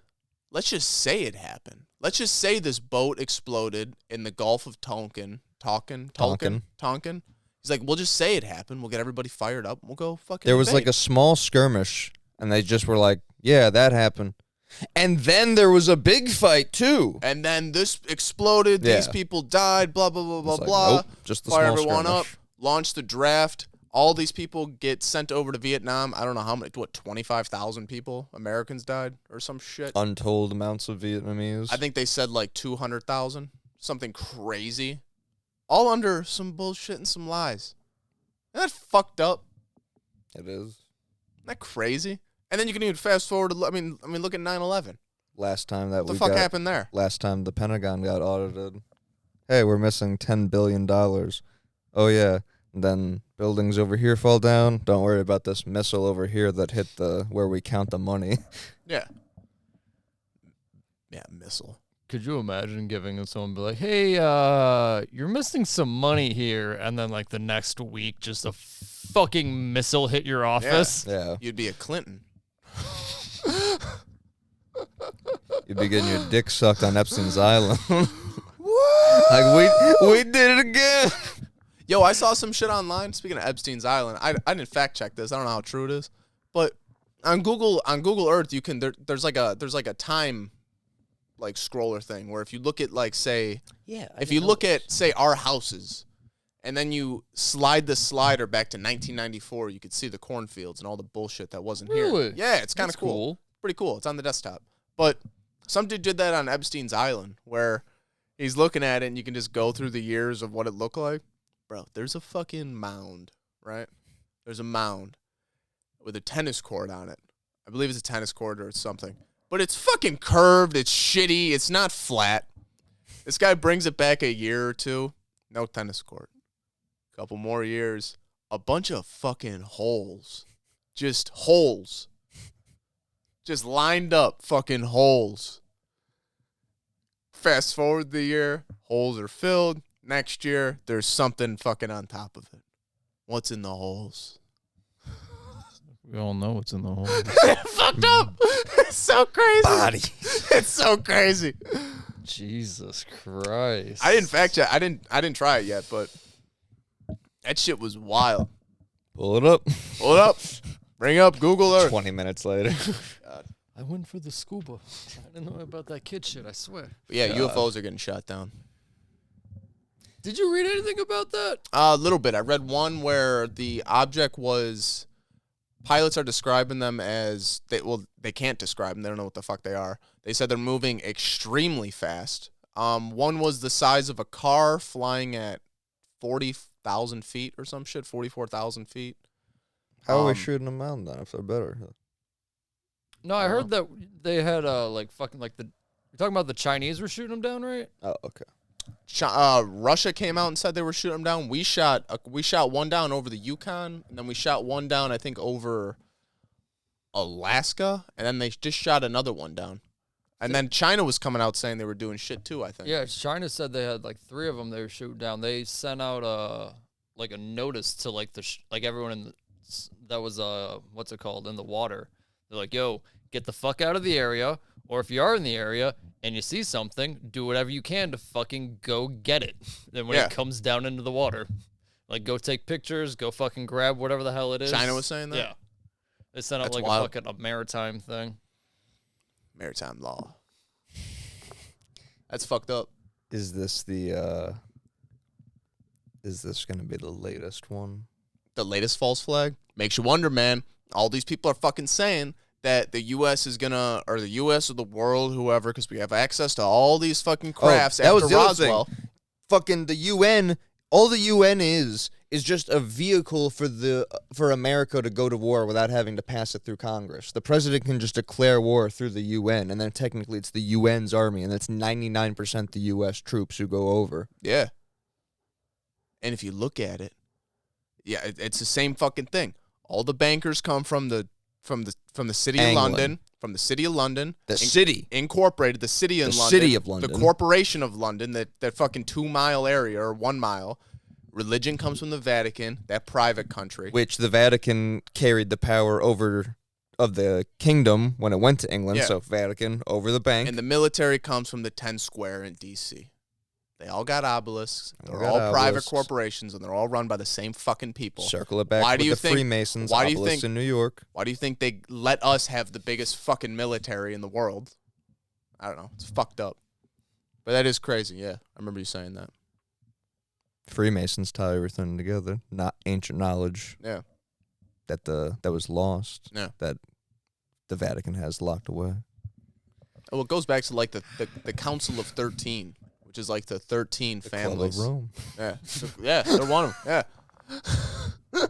say it happened. Let's just say this boat exploded in the Gulf of Tonkin. He's like, we'll just say it happened. We'll get everybody fired up. We'll go fucking There was invade. like a small skirmish, and they just were like, yeah, that happened. And then there was a big fight, too. And then this exploded. These people died, blah, blah, blah, blah, blah. Nope, just the fire small everyone skirmish. up, launch the draft. All these people get sent over to Vietnam. I don't know how many, 25,000 people, Americans died or some shit? Untold amounts of Vietnamese. I think they said like 200,000, something crazy. All under some bullshit and some lies. Isn't that fucked up? It is. Isn't that crazy? And then you can even fast forward to, I mean, look at 9/11. Last time that what the fuck happened there? Last time the Pentagon got audited. Hey, we're missing $10 billion. Oh, yeah. And then buildings over here fall down. Don't worry about this missile over here that hit where we count the money. Yeah. Yeah, missile. Could you imagine giving someone be like, "Hey, you're missing some money here," and then like the next week, just a fucking missile hit your office? Yeah. You'd be a Clinton. You'd be getting your dick sucked on Epstein's Island. Like we did it again. Yo, I saw some shit online. Speaking of Epstein's Island, I didn't fact check this. I don't know how true it is, but on Google Earth, you can there's like a time like scroller thing where if you look at like say if you look at say our houses and then you slide the slider back to 1994, you could see the cornfields and all the bullshit that wasn't Really? here. Yeah, it's kind of cool. Pretty cool. It's on the desktop. But some dude did that on Epstein's Island where he's looking at it and you can just go through the years of what it looked like. Bro, there's a fucking mound, right? There's a mound with a tennis court on it. I believe it's a tennis court or something. But it's fucking curved. It's shitty. It's not flat. This guy brings it back a year or two. No tennis court. Couple more years. A bunch of fucking holes. Just holes. Just lined up fucking holes. Fast forward the year. Holes are filled. Next year, there's something fucking on top of it. What's in the holes? We all know what's in the hole. Fucked up. It's so crazy. Body. It's so crazy. Jesus Christ. I didn't fact check. I didn't try it yet, but that shit was wild. Pull it up. Pull it up. Bring up Google Earth. 20 minutes later. I went for the scuba. I didn't know about that kid shit, I swear. But yeah, UFOs are getting shot down. Did you read anything about that? A little bit. I read one where the object was... Pilots are describing them as... They can't describe them. They don't know what the fuck they are. They said they're moving extremely fast. One was the size of a car flying at 40,000 feet or some shit, 44,000 feet. How are we shooting them out then if they're better? No, I heard that they had like fucking like the... You're talking about the Chinese were shooting them down, right? Oh, okay. Russia came out and said they were shooting them down. We shot one down over the Yukon, and then we shot one down, I think, over Alaska, and then they just shot another one down. And then China was coming out saying they were doing shit too, I think. Yeah, China said they had like 3 of them they were shooting down. They sent out a notice to like everyone in that was what's it called, in the water. They're like, yo, get the fuck out of the area, or if you are in the area and you see something, do whatever you can to fucking go get it. Then when it comes down into the water, like, go take pictures, go fucking grab whatever the hell it is. China was saying that? Yeah. They sent out like a fucking maritime thing. Maritime law. That's fucked up. Is this going to be the latest one? The latest false flag? Makes you wonder, man. All these people are fucking saying that the U.S. is gonna, or the U.S. or the world, whoever, because we have access to all these fucking crafts after was the other Roswell. thing. Fucking the UN, all the UN is just a vehicle for America to go to war without having to pass it through Congress. The president can just declare war through the UN, and then technically it's the UN's army, and that's 99% the U.S. troops who go over. Yeah. And if you look at it, yeah, it's the same fucking thing. All the bankers come from the city of London, from the city of London. The city. Incorporated, the city in London. The city of London. The corporation of London, that fucking 2 mile area or 1 mile. Religion comes from the Vatican, that private country. Which the Vatican carried the power over of the kingdom when it went to England, so Vatican over the bank. And the military comes from the 10 Square in D.C. They all got obelisks. They're all private corporations, and they're all run by the same fucking people. Circle it back with the Freemasons, obelisks in New York. Why do you think they let us have the biggest fucking military in the world? I don't know. It's fucked up. But that is crazy, yeah. I remember you saying that. Freemasons tie everything together, not ancient knowledge. Yeah. That was lost. Yeah. That the Vatican has locked away. Well, it goes back to like the Council of 13, which is like the 13 families. Club of Rome. Yeah. Yeah, they're one of them. Yeah.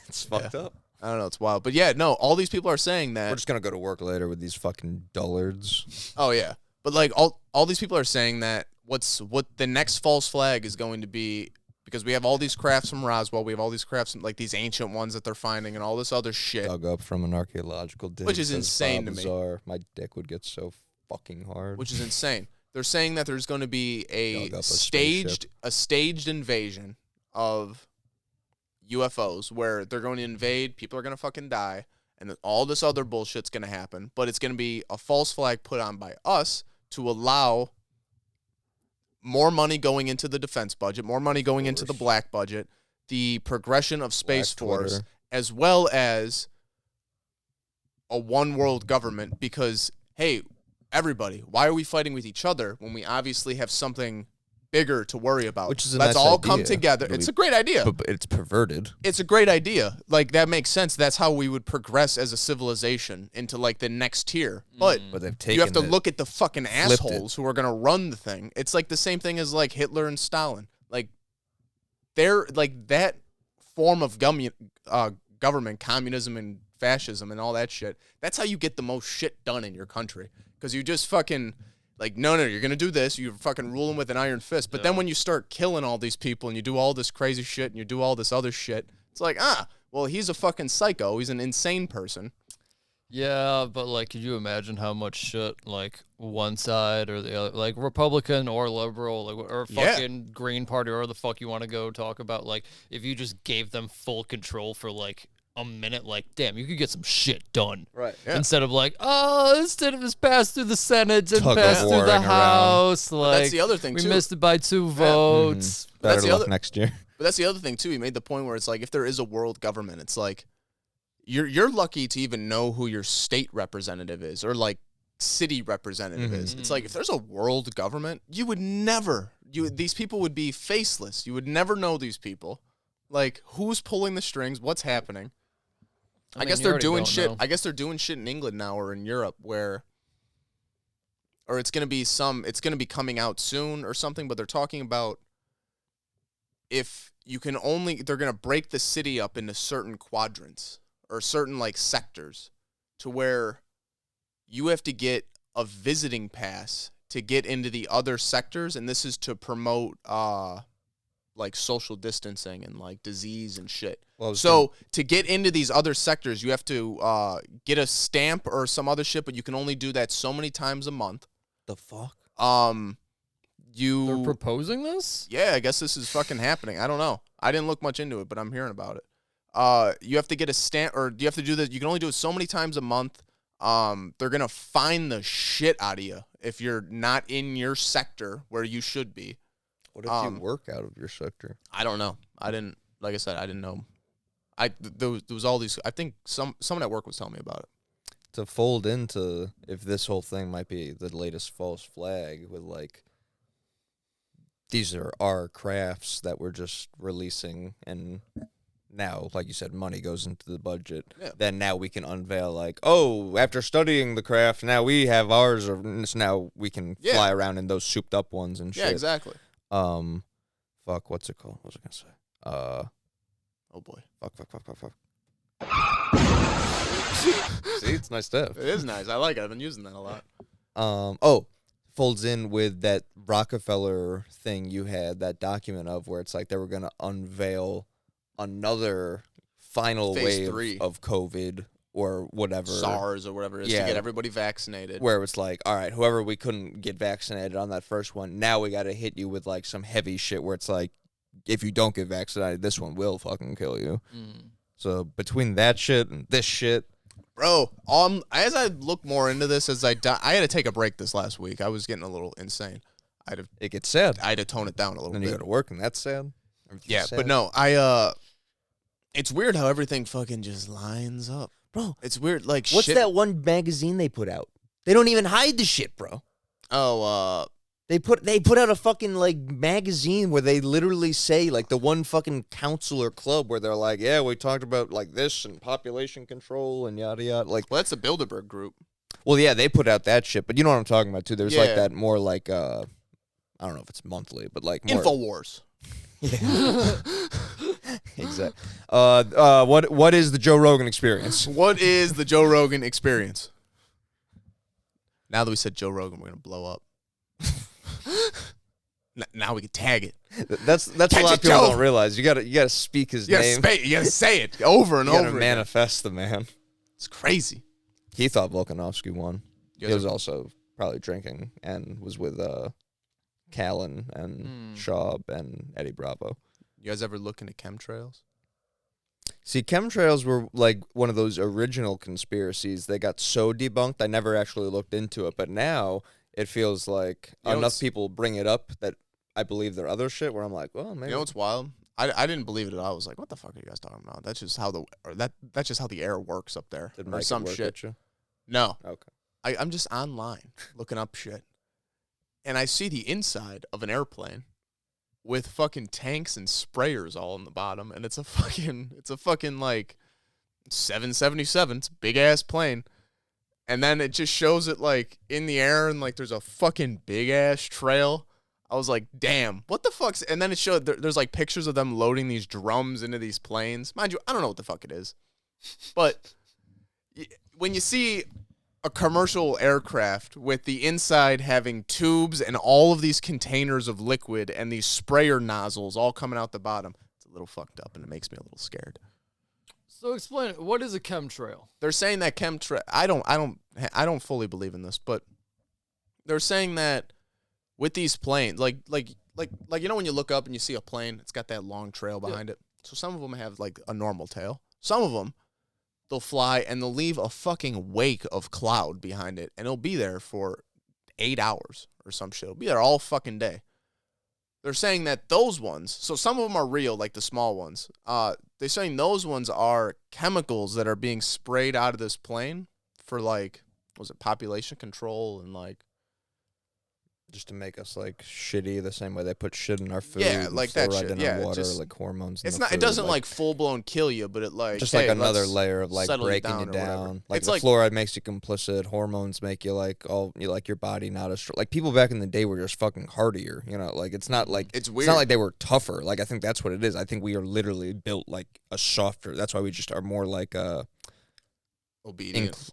It's fucked up. I don't know, it's wild. But yeah, no, all these people are saying that. We're just going to go to work later with these fucking dullards. Oh, yeah. But like all these people are saying that what the next false flag is going to be, because we have all these crafts from Roswell, we have all these crafts, like these ancient ones that they're finding and all this other shit. Dug up from an archaeological dig. Which is insane to me. My dick would get so fucking hard. Which is insane. They're saying that there's going to be a staged invasion of UFOs where they're going to invade, people are going to fucking die, and then all this other bullshit's going to happen, but it's going to be a false flag put on by us to allow more money going into the defense budget, more money going into the black budget, the progression of Space Force, as well as a one world government. Because, hey, everybody, why are we fighting with each other when we obviously have something bigger to worry about? Which is a Let's nice all idea. come together. It's a great idea. But it's perverted. It's a great idea. Like, that makes sense. That's how we would progress as a civilization into, like, the next tier. But they've taken you have to look at the fucking assholes who are going to run the thing. It's like the same thing as, like, Hitler and Stalin. Like, they're, like, that form of government, communism and fascism and all that shit, that's how you get the most shit done in your country. Because you just fucking... Like, no, you're going to do this. You're fucking ruling with an iron fist. But then when you start killing all these people and you do all this crazy shit and you do all this other shit, it's like, well, he's a fucking psycho. He's an insane person. Yeah, but, like, could you imagine how much shit, like, one side or the other, like, Republican or liberal, like, or fucking Green Party, or the fuck you want to go talk about, like, if you just gave them full control for, like, a minute, like, damn, you could get some shit done. Right. Yeah. Instead of like, instead of this passed through the Senate and passed through the House. Like, that's the other thing, we too. missed it by 2 votes. Mm-hmm. Better luck next year. But that's the other thing, too. He made the point where it's like, if there is a world government, it's like, you're lucky to even know who your state representative is, or, like, city representative is. It's like, if there's a world government, you would never, these people would be faceless. You would never know these people. Like, who's pulling the strings? What's happening? I guess they're doing shit. I guess they're doing shit in England now or in Europe or it's gonna be coming out soon or something. But they're talking about they're gonna break the city up into certain quadrants or certain like sectors to where you have to get a visiting pass to get into the other sectors, and this is to promote like social distancing and like disease and shit. Well, so to get into these other sectors, you have to get a stamp or some other shit, but you can only do that so many times a month. The fuck? They're proposing this? Yeah, I guess this is fucking happening. I don't know. I didn't look much into it, but I'm hearing about it. You have to get a stamp, or you have to do this. You can only do it so many times a month. They're gonna fine the shit out of you if you're not in your sector where you should be. What if you work out of your sector? I don't know. I didn't. Like I said, I didn't know. There was all these. I think someone at work was telling me about it. To fold into if this whole thing might be the latest false flag with like. These are our crafts that we're just releasing, and now, like you said, money goes into the budget. Yeah. Then now we can unveil, like, oh, after studying the craft, now we have ours, or now we can fly around in those souped up ones and shit. Yeah, exactly. Fuck, what's it called? What was I gonna say? Oh boy. Fuck. See, it's nice stuff. It is nice. I like it. I've been using that a lot. Folds in with that Rockefeller thing you had, that document of where it's like they were going to unveil another final Phase wave 3. of COVID or whatever. SARS or whatever it is to get everybody vaccinated. Where it's like, all right, whoever we couldn't get vaccinated on that first one, now we got to hit you with like some heavy shit where it's like, if you don't get vaccinated, this one will fucking kill you. So between that shit and this shit, bro, as I look more into this, I had to take a break this last week. I was getting a little insane. It gets sad. I had to tone it down a little Then bit. you go to work and that's sad. Yeah, sad. But no, it's weird how everything fucking just lines up. Bro, it's weird. Like, what's shit. that one magazine they put out? They don't even hide the shit, bro. Oh, They put out a fucking like magazine where they literally say like the one fucking council or club where they're like, yeah, we talked about like this and population control and yada yada. Like, well, that's the Bilderberg group. Well, yeah, they put out that shit, but you know what I'm talking about too. There's like Yeah. that more like I don't know if it's monthly, but like more InfoWars. Yeah. Exactly. What is the Joe Rogan experience? What is the Joe Rogan experience? Now that we said Joe Rogan, we're gonna blow up. Now we can tag it. That's a lot of people don't realize. You gotta speak his name. You gotta say it over and you over. Gotta manifest the man. It's crazy. He thought Volkanovski won. He was also probably drinking and was with Callan and Schaub and Eddie Bravo. You guys ever look into chemtrails? See, chemtrails were like one of those original conspiracies. They got so debunked, I never actually looked into it. But now it feels like enough people bring it up that I believe their other shit where I'm like, well, maybe. You know what's wild? I didn't believe it at all. I was like, what the fuck are you guys talking about? That's just how that's just how the air works up there. Did or Mike some work shit. at you? No. Okay. I'm just online looking up shit. And I see the inside of an airplane with fucking tanks and sprayers all in the bottom, and it's a fucking like 777. It's a big ass plane. And then it just shows it like in the air and like there's a fucking big ass trail. I was like, damn, what the fuck's... And then it showed there's like pictures of them loading these drums into these planes. Mind you, I don't know what the fuck it is. But when you see a commercial aircraft with the inside having tubes and all of these containers of liquid and these sprayer nozzles all coming out the bottom, it's a little fucked up and it makes me a little scared. So explain it. What is a chemtrail? They're saying that chemtrail... I don't fully believe in this, but they're saying that with these planes, like you know when you look up and you see a plane, it's got that long trail behind it. So some of them have like a normal tail. Some of them, they'll fly and they'll leave a fucking wake of cloud behind it, and it'll be there for 8 hours or some shit. It'll be there all fucking day. They're saying that those ones, so some of them are real, like the small ones. They're saying those ones are chemicals that are being sprayed out of this plane for like, was it population control and like, just to make us like shitty the same way they put shit in our food. Yeah, like that shit. In our water, like hormones. It's in not. the It food, doesn't like full blown kill you, but it like just hey, like another layer of like settle breaking you or down. whatever. Like it's the like fluoride makes you complicit. Hormones make you like like your body not as strong. Like people back in the day were just fucking hardier. You know, like it's not like it's weird. It's not like they were tougher. Like I think that's what it is. I think we are literally built like a softer. That's why we just are more like obedient.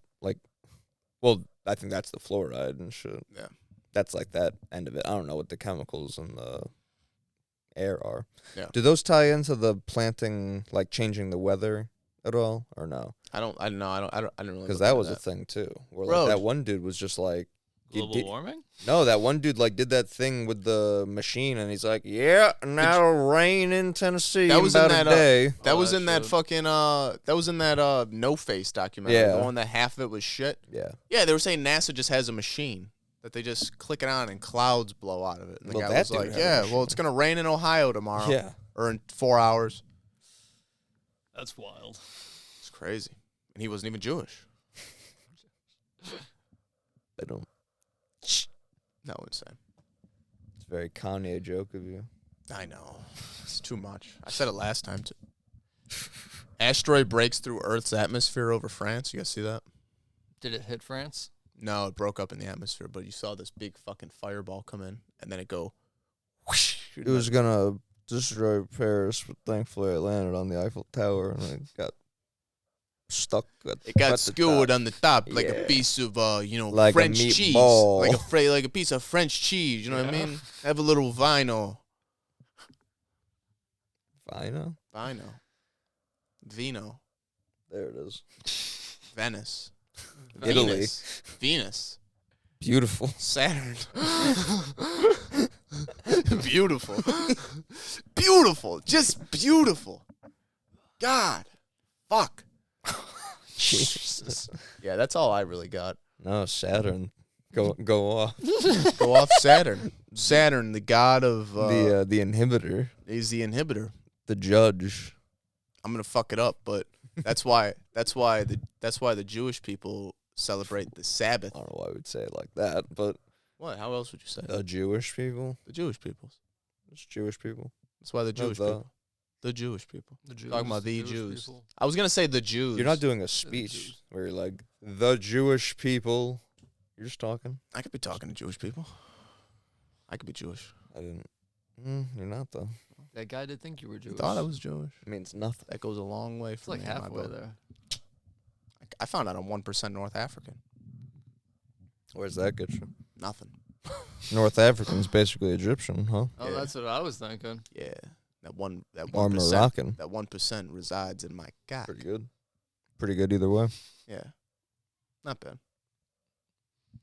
Well, I think that's the fluoride and shit. Yeah. That's like that end of it. I don't know what the chemicals and the air are. Yeah. Do those tie into the planting, like changing the weather at all, or no? I don't really. Because that was a thing too. Where like that one dude was just like global warming. No, that one dude like did that thing with the machine, and he's like, "Yeah, now it'll rain in Tennessee." That was in that day. That was in that fucking that was in that No Face documentary. Yeah. The one that half of it was shit. Yeah. Yeah, they were saying NASA just has a machine that they just click it on and clouds blow out of it. And the guy was like, "Yeah, well, it's gonna rain in Ohio tomorrow." Yeah. Or in 4 hours. That's wild. It's crazy, and he wasn't even Jewish. I don't. No, insane. It's a very Kanye joke of you. I know. It's too much. I said it last time, too. Asteroid breaks through Earth's atmosphere over France. You guys see that? Did it hit France? No, it broke up in the atmosphere, but you saw this big fucking fireball come in, and then it go whoosh. It was going to destroy Paris, but thankfully it landed on the Eiffel Tower, and it got stuck. It got skewered on the top like a piece of, like French cheese. Like a piece of French cheese, you know what I mean? Have a little vino. Vino? Vino. There it is. Venice. Italy. Venus. Beautiful. Saturn. Beautiful. Beautiful. Just beautiful. God. Fuck. Jesus. Yeah, that's all I really got. No, Saturn. Go off. Go off Saturn. Saturn, the god of the inhibitor. He's the inhibitor. The judge. I'm gonna fuck it up, but that's why the Jewish people celebrate the Sabbath. I don't know why I would say it like that, but what? How else would you say? The Jewish people. The Jewish people. It's Jewish people. That's why the Jewish people. The Jewish people. The Jews. Talking about the Jewish Jews. people. I was gonna say the Jews. You're not doing a speech where you're like the Jewish people. You're just talking. I could be talking to Jewish people. I could be Jewish. I didn't. You're not though. That guy did think you were Jewish. I thought I was Jewish. It means nothing. That goes a long way It's for like me in my halfway book. there. I found out I'm 1% North African. Where's that get you? Nothing. North African's basically Egyptian, huh? Oh, Yeah. that's what I was thinking. Yeah. That 1%. Or Moroccan. That 1% resides in my cock. Pretty good. Pretty good either way. Yeah. Not bad. I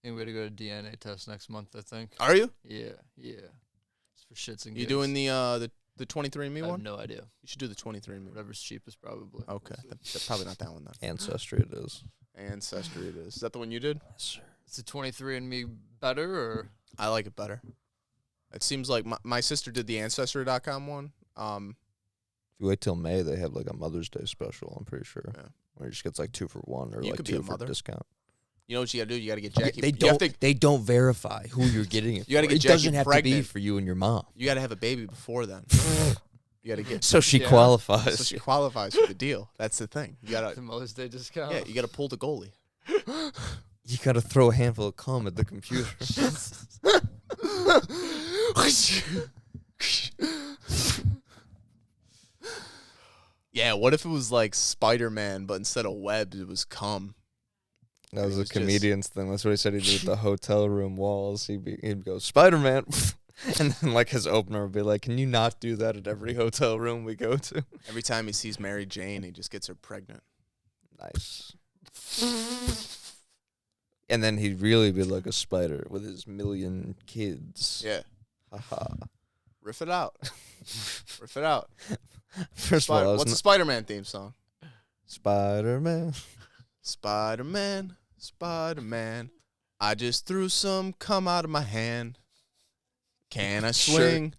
think we're to go to DNA test next month, I think. Are you? Yeah. It's for shits and You gigs. doing the 23andMe I have one? no idea. You should do the 23andMe. Whatever's cheapest, probably. Okay. That's probably not that one then. Ancestry it is. Ancestry it is. Is that the one you did? Yes, sir. Is the 23andMe better or? I like it better. It seems like my sister did the Ancestry.com one. If you wait till May, they have like a Mother's Day special, I'm pretty sure. Yeah. Where it just gets like 2 for 1 or You like could be 2 a for mother. discount. You know what you gotta do? You gotta get Jackie. They don't verify who you're getting it. You gotta for. get It Jackie doesn't have to be pregnant. for you and your mom. You gotta have a baby before then. You gotta get. So she Yeah. qualifies. So she qualifies for the deal. That's the thing. You The gotta. Mother's Day discount? Yeah, you gotta pull the goalie. You gotta throw a handful of cum at the computer. Yeah, what if it was like Spider-Man, but instead of webs, it was cum? That was It a was just- comedian's thing. That's what he said he did with the hotel room walls. He'd go, Spider-Man. And then like his opener would be like, can you not do that at every hotel room we go to? Every time he sees Mary Jane, he just gets her pregnant. Nice. And then he'd really be like a spider with his million kids. Yeah. Haha. Riff it out. Riff it out. First of all, I was What's the Spider-Man theme song? Spider-Man. Spider-Man, Spider-Man, I just threw some cum out of my hand. Can I Sure. swing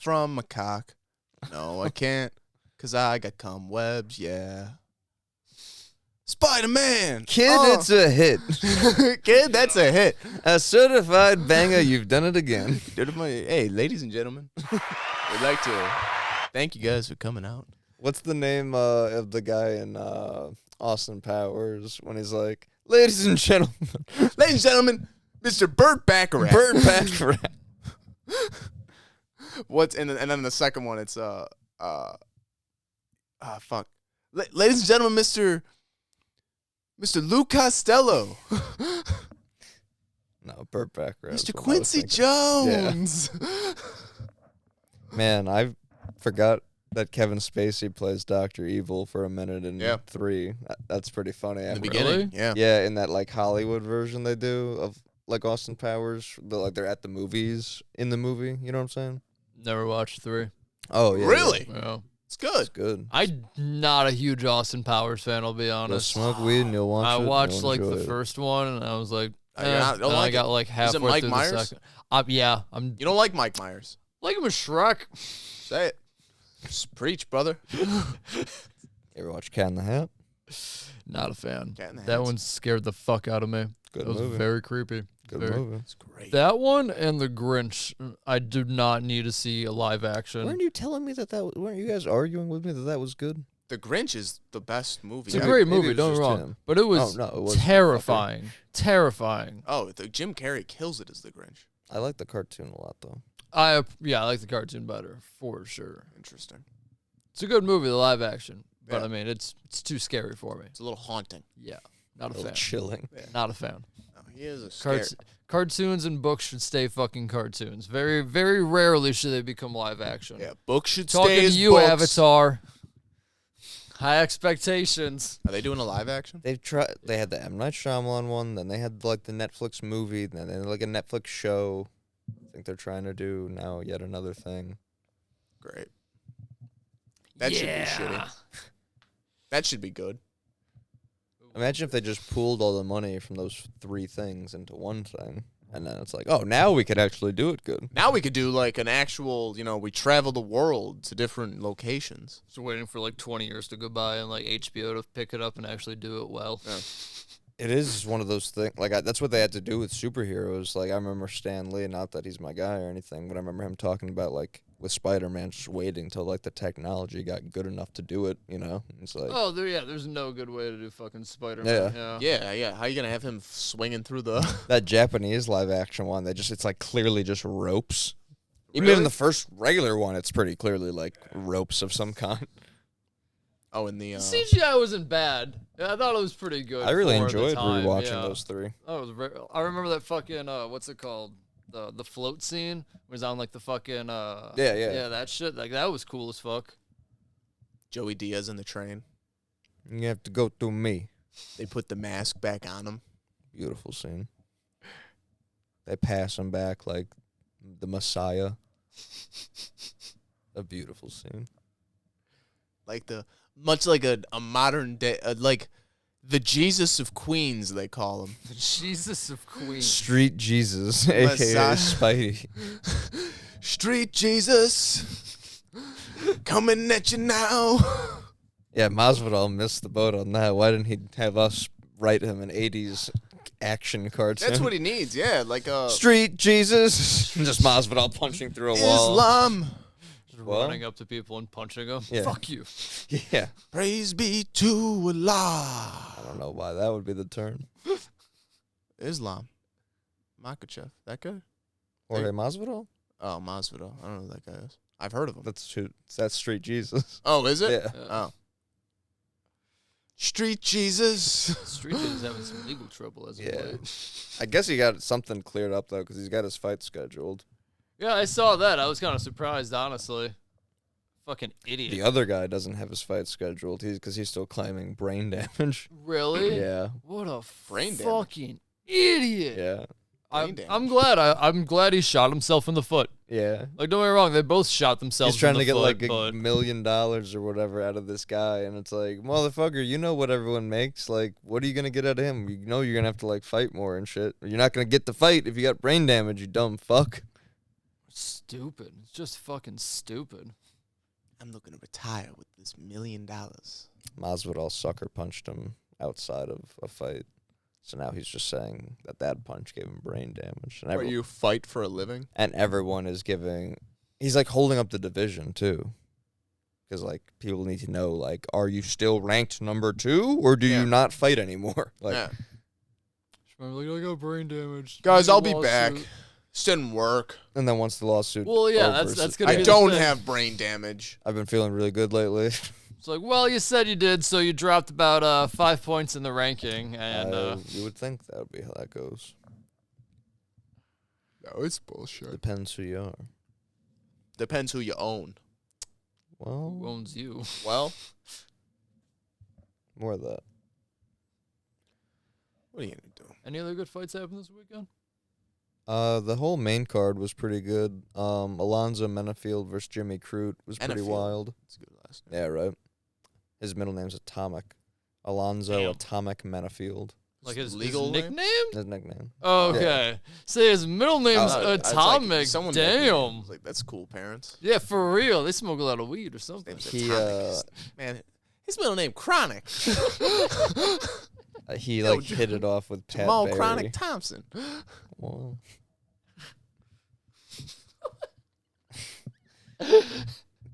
from my cock? No, I can't, 'cause I got cum webs, yeah. Spider-Man! Kid, it's a hit. Kid, that's a hit. A certified banger, you've done it again. Hey, ladies and gentlemen, we'd like to thank you guys for coming out. What's the name of the guy in Austin Powers when he's like, ladies and gentlemen, Ladies and gentlemen, Mr. Burt Bacharach. Burt Bacharach. And then the second one, it's fuck. Ladies and gentlemen, Mr. Lou Costello. No, Burt Bacharach. Mr. Quincy Jones. Man, I forgot that Kevin Spacey plays Dr. Evil for a minute in 3. That's pretty funny. In the beginning, yeah, in that like Hollywood version they do of like Austin Powers, they're at the movies in the movie. You know what I'm saying? Never watched 3. Oh yeah, really? Yeah. It's good. It's good. I'm not a huge Austin Powers fan. I'll be honest. You'll smoke weed and you'll watch it. I watched like the first one and I was like, don't and like I got like halfway Mike through Myers? the second. Yeah, You don't like Mike Myers? like him as Shrek. Say it. Just preach, brother. You ever watch Cat in the Hat? Not a fan. Cat in the That Hats. one scared the fuck out of me. Good It was movie. very creepy. Good Very- movie. It's great. That one and The Grinch, I do not need to see a live action. Weren't you telling me that weren't you guys arguing with me that was good? The Grinch is the best movie. It's a ever. great maybe movie, it was don't get me just wrong. him. But it was, Oh, no, it wasn't. terrifying. Terrifying. Oh, Jim Carrey kills it as the Grinch. I like the cartoon a lot though. I like the cartoon better, for sure. Interesting. It's a good movie, the live action. But Yeah. I mean, it's too scary for me. It's a little haunting. Yeah, not a A little fan. chilling. Not a fan. No, he is a scare. Cartoons and books should stay fucking cartoons. Very, very rarely should they become live action. Yeah, books should Talking stay to as you, books. Avatar. High expectations. Are they doing a live action? They had the M. Night Shyamalan one, then they had like the Netflix movie, then they had like a Netflix show. I think they're trying to do now yet another thing. Great. That should be shitty. That should be good. Imagine if they just pooled all the money from those 3 things into one thing. And then it's like, oh, now we could actually do it good. Now we could do like an actual, we travel the world to different locations. Just waiting for like 20 years to go by and like HBO to pick it up and actually do it well. Yeah. It is one of those things. Like that's what they had to do with superheroes. Like I remember Stan Lee, not that he's my guy or anything, but I remember him talking about like with Spider-Man, just waiting till like the technology got good enough to do it. It's like, There's no good way to do fucking Spider-Man. Yeah. How you gonna have him swinging through the? that Japanese live action one. It's like clearly just ropes. Even Really? in the first regular one, it's pretty clearly like ropes of some kind. Oh, in the CGI wasn't bad. Yeah, I thought it was pretty good. I really for the enjoyed time, rewatching yeah. those 3. I remember that fucking what's it called? The float scene was on like the fucking Yeah, that shit. Like that was cool as fuck. Joey Diaz in the train. You have to go through me. They put the mask back on him. Beautiful scene. They pass him back like the A beautiful scene. Much like a modern day, like the Jesus of Queens, they call him. The Jesus of Queens. Street Jesus, a.k.a. Messiah. Spidey. Street Jesus, coming at you now. Yeah, Masvidal missed the boat on that. Why didn't he have us write him an 80s action cartoon? That's what he needs, yeah. Like Street Jesus. Just Masvidal punching through a wall. Islam. Just Well, running up to people and punching them. Yeah. Fuck you. Yeah. Praise be to Allah. I don't know why that would be the term. Islam. Makachev. That guy? Jorge Masvidal? Oh, Masvidal. I don't know who that guy is. I've heard of him. That's Street Jesus. Oh, is it? Yeah. Oh. Street Jesus. Street is having some legal trouble as of Yeah. late. I guess he got something cleared up, though, because he's got his fight scheduled. Yeah, I saw that. I was kind of surprised, honestly. Fucking idiot. The other guy doesn't have his fight scheduled because he's still claiming brain damage. Really? Yeah. What a Brain damage. fucking idiot. Yeah. Brain I'm damage. glad. I'm glad he shot himself in the foot. Yeah. Like, don't get me wrong. They both shot themselves He's trying in the to get foot, like but $1 million or whatever out of this guy, and it's like, motherfucker, you know what everyone makes. Like, what are you gonna get out of him? You know you're gonna have to like fight more and shit. You're not gonna get the fight if you got brain damage, you dumb fuck. stupid. It's just fucking stupid. I'm looking to retire with this $1 million. Masvidal sucker punched him outside of a fight, so now he's just saying that punch gave him brain damage. And Where you fight for a living? and everyone is giving. He's like holding up the division too, because like people need to know, like, are you still ranked number 2 or do Yeah. you not fight anymore? Like, Yeah. Remember, like, I got brain damage. Guys, Need a I'll be back. lawsuit. This didn't work. and then once the lawsuit, Well, yeah, over, that's gonna be I the don't thing. have brain damage. I've been feeling really good lately. It's like, well, you said you did, so you dropped about 5 points in the ranking, and You would think that would be how that goes. No, it's bullshit. Depends who you are. Depends who you own. Well, Who owns you? Well, more of that. what are you gonna do? Any other good fights happen this weekend? The whole main card was pretty good. Alonzo Menafield versus Jimmy Crute was pretty Menafield. wild. That's a good last name. Yeah, right. His middle name's Atomic. Alonzo Damn. Atomic Menafield. Like his legal name? nickname? His nickname. Oh, okay. Say his middle name's It's Atomic. like someone named me. I Damn. was like, that's cool, parents. Yeah, for real. They smoke a lot of weed or His something. name's He, Atomic. Man, his middle name Chronic. He Yo, like hit it off with Pat Jamal Barry. Chronic Thompson. Well,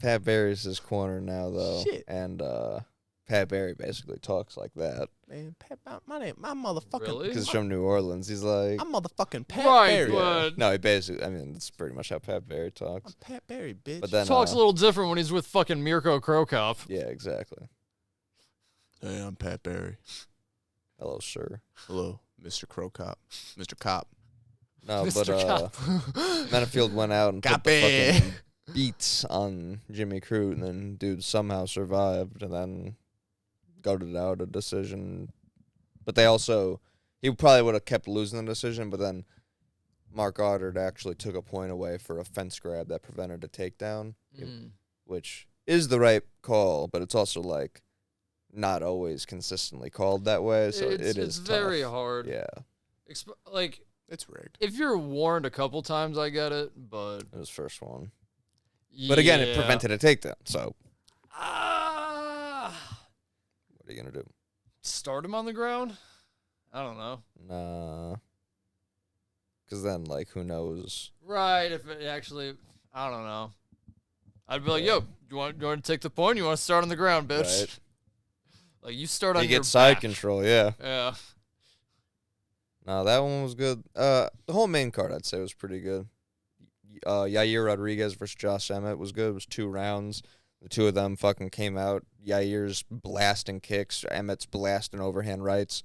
Pat Barry's his corner now, though. Shit. And Pat Barry basically talks like that. Man, Pat, my motherfucking. Really? Because he's from New Orleans. He's like, I'm motherfucking Pat Right, Barry. but- no, he basically, I mean, that's pretty much how Pat Barry talks. I'm Pat Barry, bitch. But then, Talks a little different when he's with fucking Mirko Krokop. yeah, exactly. Hey, I'm Pat Barry. Hello, sir. Hello, Mr. Crow Cop. Mr. Cop. No, Mr. but Cop. Menafield went out and put Copy. the fucking beats on Jimmy Crute, and then dude somehow survived, and then gutted out a decision. But they also, he probably would have kept losing the decision, but then Mark Goddard actually took a point away for a fence grab that prevented a takedown, which is the right call, but it's also like not always consistently called that way, so It's very tough. hard. Yeah, Like, It's rigged. if you're warned a couple times, I get it, but... it was first one. But again, it prevented a takedown, so Ah, what are you going to do? start him on the ground? I don't know. Nah. Because then, like, who knows? Right, if it actually... I don't know. I'd be like, yo, you want to take the point? You want to start on the ground, bitch? Right. Like, you start on You your get side back. control, yeah. Yeah. No, that one was good. The whole main card, I'd say, was pretty good. Yair Rodriguez versus Josh Emmett was good. It was 2 rounds. The two of them fucking came out. Yair's blasting kicks. Emmett's blasting overhand rights.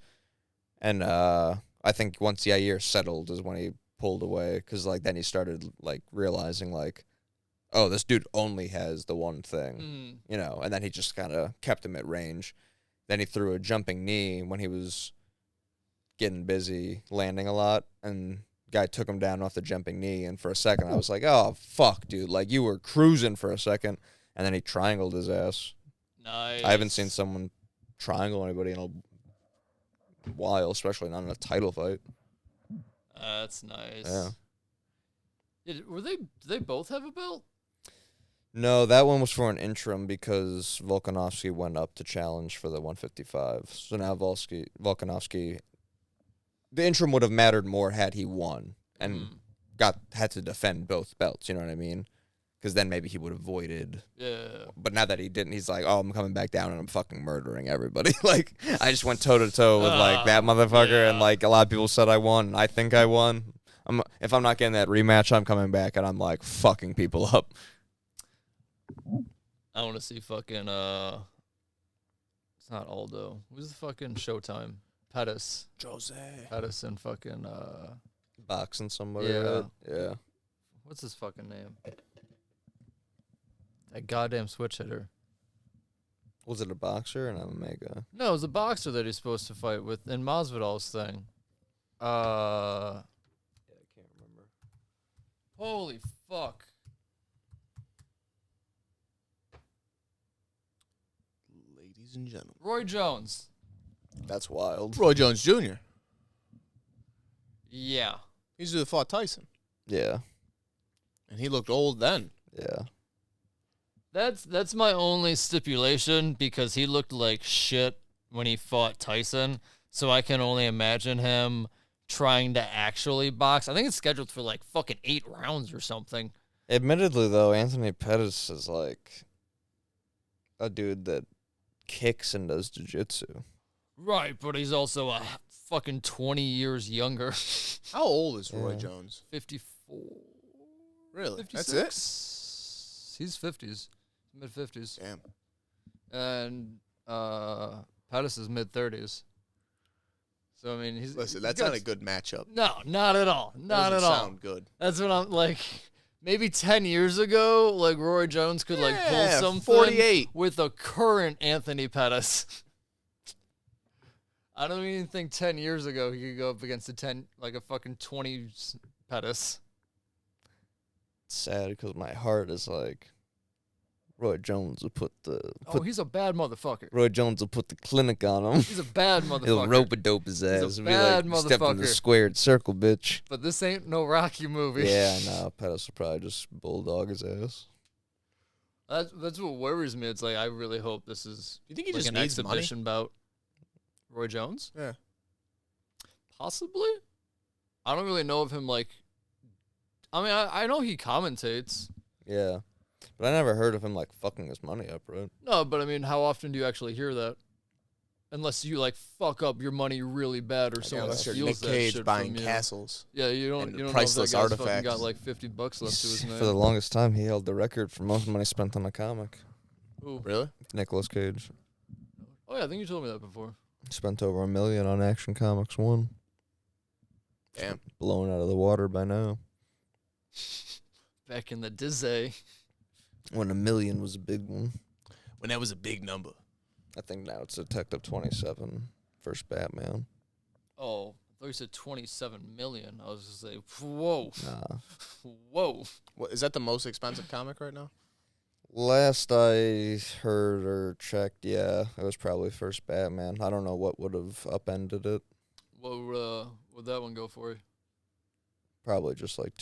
And I think once Yair settled is when he pulled away. Because, like, then he started, like, realizing, like, oh, this dude only has the one thing. You know, and then he just kind of kept him at range. Then he threw a jumping knee when he was getting busy, landing a lot, and guy took him down off the jumping knee, and for a second I was like, oh, fuck, dude. Like, you were cruising for a second, and then he triangled his ass. Nice. I haven't seen someone triangle anybody in a while, especially not in a title fight. That's nice. Yeah. Did they both have a belt? No, that one was for an interim because Volkanovski went up to challenge for the 155. So now Volkanovski, the interim would have mattered more had he won and had to defend both belts. You know what I mean? Because then maybe he would have avoided. Yeah. But now that he didn't, he's like, oh, I'm coming back down and I'm fucking murdering everybody. Like, I just went toe to toe with like that motherfucker, and like a lot of people said I won. And I think I won. If I'm not getting that rematch, I'm coming back and I'm like fucking people up. I want to see fucking it's not Aldo. Who's the fucking Showtime? Pettis. Jose. Pettis and fucking Boxing somebody. Yeah. Right? Yeah. what's his fucking name? That goddamn switch hitter. Was it a boxer or an MMA guy? No, it was a boxer that he's supposed to fight with in Masvidal's thing. Yeah, I can't remember. Holy fuck. Ladies and gentlemen. Roy Jones. That's wild. Roy Jones Jr. Yeah. He's who fought Tyson. Yeah. And he looked old then. Yeah. That's my only stipulation because he looked like shit when he fought Tyson. So I can only imagine him trying to actually box. I think it's scheduled for like fucking 8 rounds or something. Admittedly, though, Anthony Pettis is like a dude that kicks and does jiu-jitsu. Right, but he's also a fucking 20 years younger. How old is Roy Yeah. Jones? 54. Really? 56? That's it? He's 50s. Mid-50s. Damn. And Pettis is mid-30s. So, I mean, he's... Listen, he's that's got not a good matchup. No, not at all. Not Doesn't at all. sound good. That's what I'm like. maybe 10 years ago, like Roy Jones could like pull something 48 with a current Anthony Pettis. I don't even think 10 years ago he could go up against a fucking 20 Pettis. It's sad because my heart is like, Roy Jones will put he's a bad motherfucker. Roy Jones will put the clinic on him. He's a bad motherfucker. He'll rope-a-dope his ass. He's a It'll bad be like step in the motherfucker. squared circle, bitch. But this ain't no Rocky movie. Yeah, no, Pettis will probably just bulldog his ass. That's what worries me. It's like, I really hope this is You think he like just an needs exhibition bout. Roy Jones? Yeah. Possibly. I don't really know of him, like... I mean, I know he commentates. Yeah. But I never heard of him, like, fucking his money up, right? No, but I mean, how often do you actually hear that? Unless you, like, fuck up your money really bad or someone Unless you're steals Nick that Cage shit buying from you. castles. Yeah, you don't and know if that priceless guy's fucking artifacts. got, like, $50 left to his name. For the longest time, he held the record for most money spent on a comic. Ooh. Really? Nicolas Cage. Oh, yeah, I think you told me that before. Spent over $1 million on Action Comics 1. Damn. Blown out of the water by now. Back in the Disney. When $1 million was a big one. When that was a big number. I think now it's Detective 27, first Batman. Oh, I thought you said 27 million. I was just like, whoa. Nah. Whoa. What, is that the most expensive comic right now? Last I heard or checked, yeah, it was probably first Batman. I don't know what would have upended it. What would that one go for? Probably just like,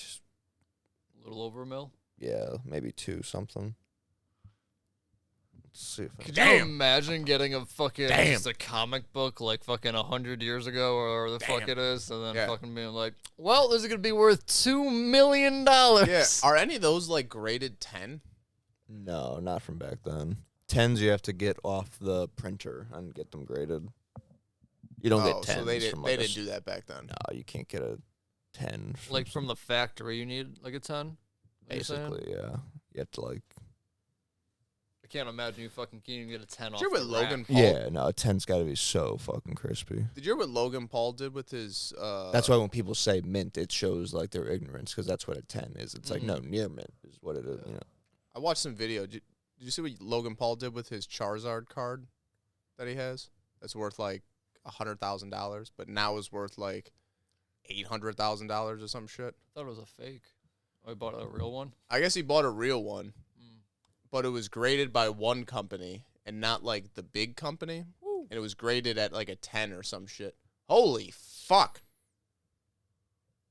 A little over $1 million? yeah, maybe 2 something. Let's see if I Could you imagine getting a fucking just a comic book like fucking 100 years ago or the fuck it is, and then fucking being like, well, this is gonna be worth $2 million. Yeah. Are any of those like graded 10? No, not from back then. 10s you have to get off the printer and get them graded. You don't get 10s so they from didn't do that back then. No, you can't get a 10. Like from the factory, you need like a 10. Basically, yeah. You have to like. I can't imagine you fucking can't even get a 10 off. Did you hear what the rack. Logan Paul? Yeah, no, a 10's got to be so fucking crispy. Did you hear what Logan Paul did with his? That's why when people say mint, it shows like their ignorance because that's what a 10 is. It's like no, near mint is what it is. You know. I watched some video. Did you see what Logan Paul did with his Charizard card that he has? That's worth like $100,000, but now is worth like $800,000 or some shit. I thought it was a fake. Oh, he bought a real one? I guess he bought a real one, but it was graded by one company and not like the big company. Woo. And it was graded at like a 10 or some shit. Holy fuck.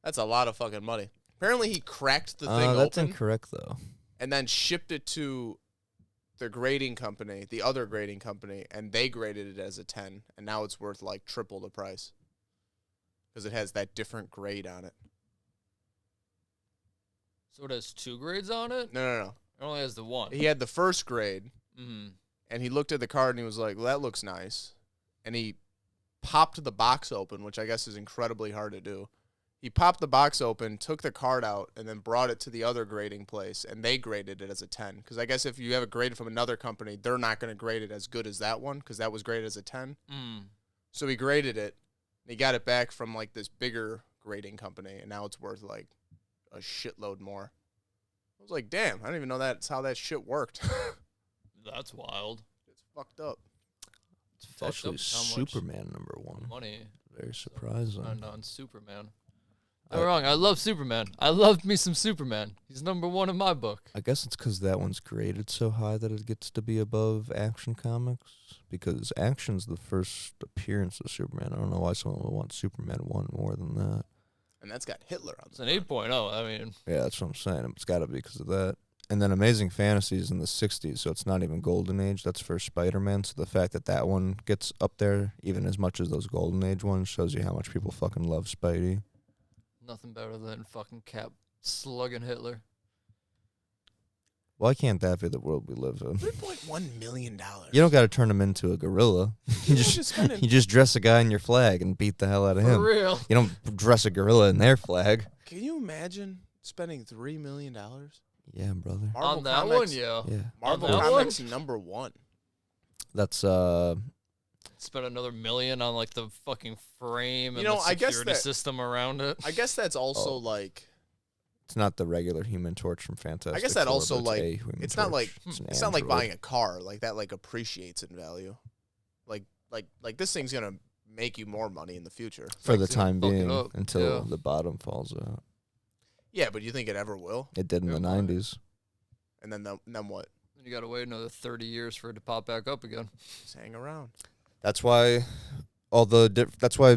That's a lot of fucking money. Apparently he cracked the thing That's open incorrect, though. and then shipped it to the grading company, the other grading company, and they graded it as a 10, and now it's worth like triple the price because it has that different grade on it. So it has 2 grades on it? No. It only has the 1. He had the first grade, Mm-hmm. and he looked at the card and he was like, well, that looks nice. And he popped the box open, which I guess is incredibly hard to do. He popped the box open, took the card out, and then brought it to the other grading place, and they graded it as a 10. Because I guess if you have it graded from another company, they're not going to grade it as good as that one, because that was graded as a 10. So he graded it, and he got it back from like this bigger grading company, and now it's worth like a shitload more. I was like, damn, I don't even know that's how that shit worked. That's wild. It's fucked up. It's actually Superman #1. Money. Very surprising. On Superman. No wrong. I love Superman. I love me some Superman. He's #1 in my book. I guess it's because that one's graded so high that it gets to be above Action Comics. Because Action's the first appearance of Superman. I don't know why someone would want Superman 1 more than that. And that's got Hitler on it. It's an 8.0. I mean, Yeah, that's what I'm saying. It's got to be because of that. And then Amazing Fantasy is in the 60s, so it's not even Golden Age. That's for Spider-Man. So the fact that that one gets up there, even as much as those Golden Age ones, shows you how much people fucking love Spidey. nothing better than fucking Cap slugging Hitler. Why can't that be the world we live in? $3.1 million. You don't got to turn him into a gorilla. You just dress a guy in your flag and beat the hell out of him. For real. You don't dress a gorilla in their flag. Can you imagine spending $3 million? Yeah, brother. Marvel On that Comics, one, yeah. Yeah. Marvel On that Comics #1. That's Spend another $1 million on like the fucking frame and You know, the I guess security system around it. I guess that's also like It's not the regular Human Torch from Fantastic I guess that Four, also but like it's not like it's not like buying a car like that like appreciates in value. Like this thing's gonna make you more money in the future for the time being Yeah. until the bottom falls out. Yeah, but you think it ever will? It did in the 90s. And then what? You got to wait another 30 years for it to pop back up again. Just hang around. That's why that's why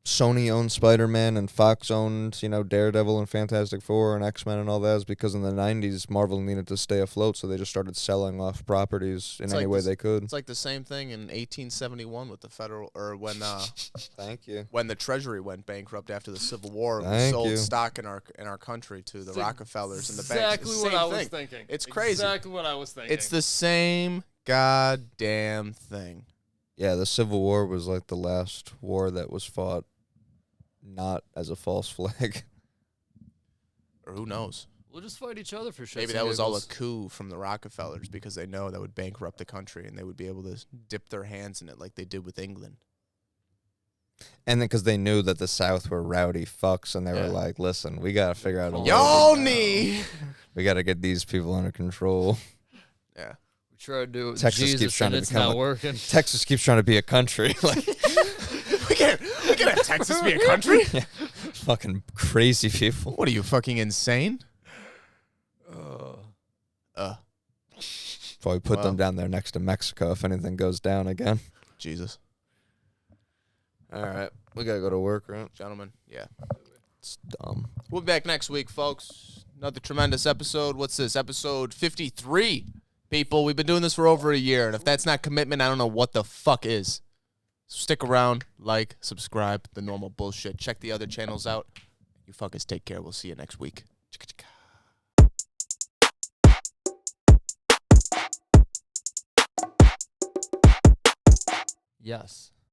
Sony owned Spider-Man and Fox owned, Daredevil and Fantastic Four and X-Men and all that, is because in the 90s Marvel needed to stay afloat, so they just started selling off properties in any way they could. It's like the same thing in 1871 with the federal, or when Thank you. When the Treasury went bankrupt after the Civil War, and we sold stock in our country to the Rockefellers and the banks. Exactly what I was thinking. It's crazy. Exactly what I was thinking. It's the same goddamn thing. Yeah, the Civil War was like the last war that was fought not as a false flag. Or who knows? We'll just fight each other for shit. Maybe that was all a coup from the Rockefellers because they know that would bankrupt the country and they would be able to dip their hands in it like they did with England. And then because they knew that the South were rowdy fucks, and they were like, listen, we got to figure out a way. We got to get these people under control. Yeah. We try to do it. Texas keeps trying to it's not working. Texas keeps trying to be a country. Like, we can't have Texas be a country? Yeah. Fucking crazy people. What are you, fucking insane? Probably put them down there next to Mexico if anything goes down again. Jesus. All right. We got to go to work, right? Gentlemen, yeah. It's dumb. We'll be back next week, folks. Another tremendous episode. What's this? Episode 53. People, we've been doing this for over a year, and if that's not commitment, I don't know what the fuck is. So stick around, like, subscribe, the normal bullshit. Check the other channels out. You fuckers take care. We'll see you next week. Yes.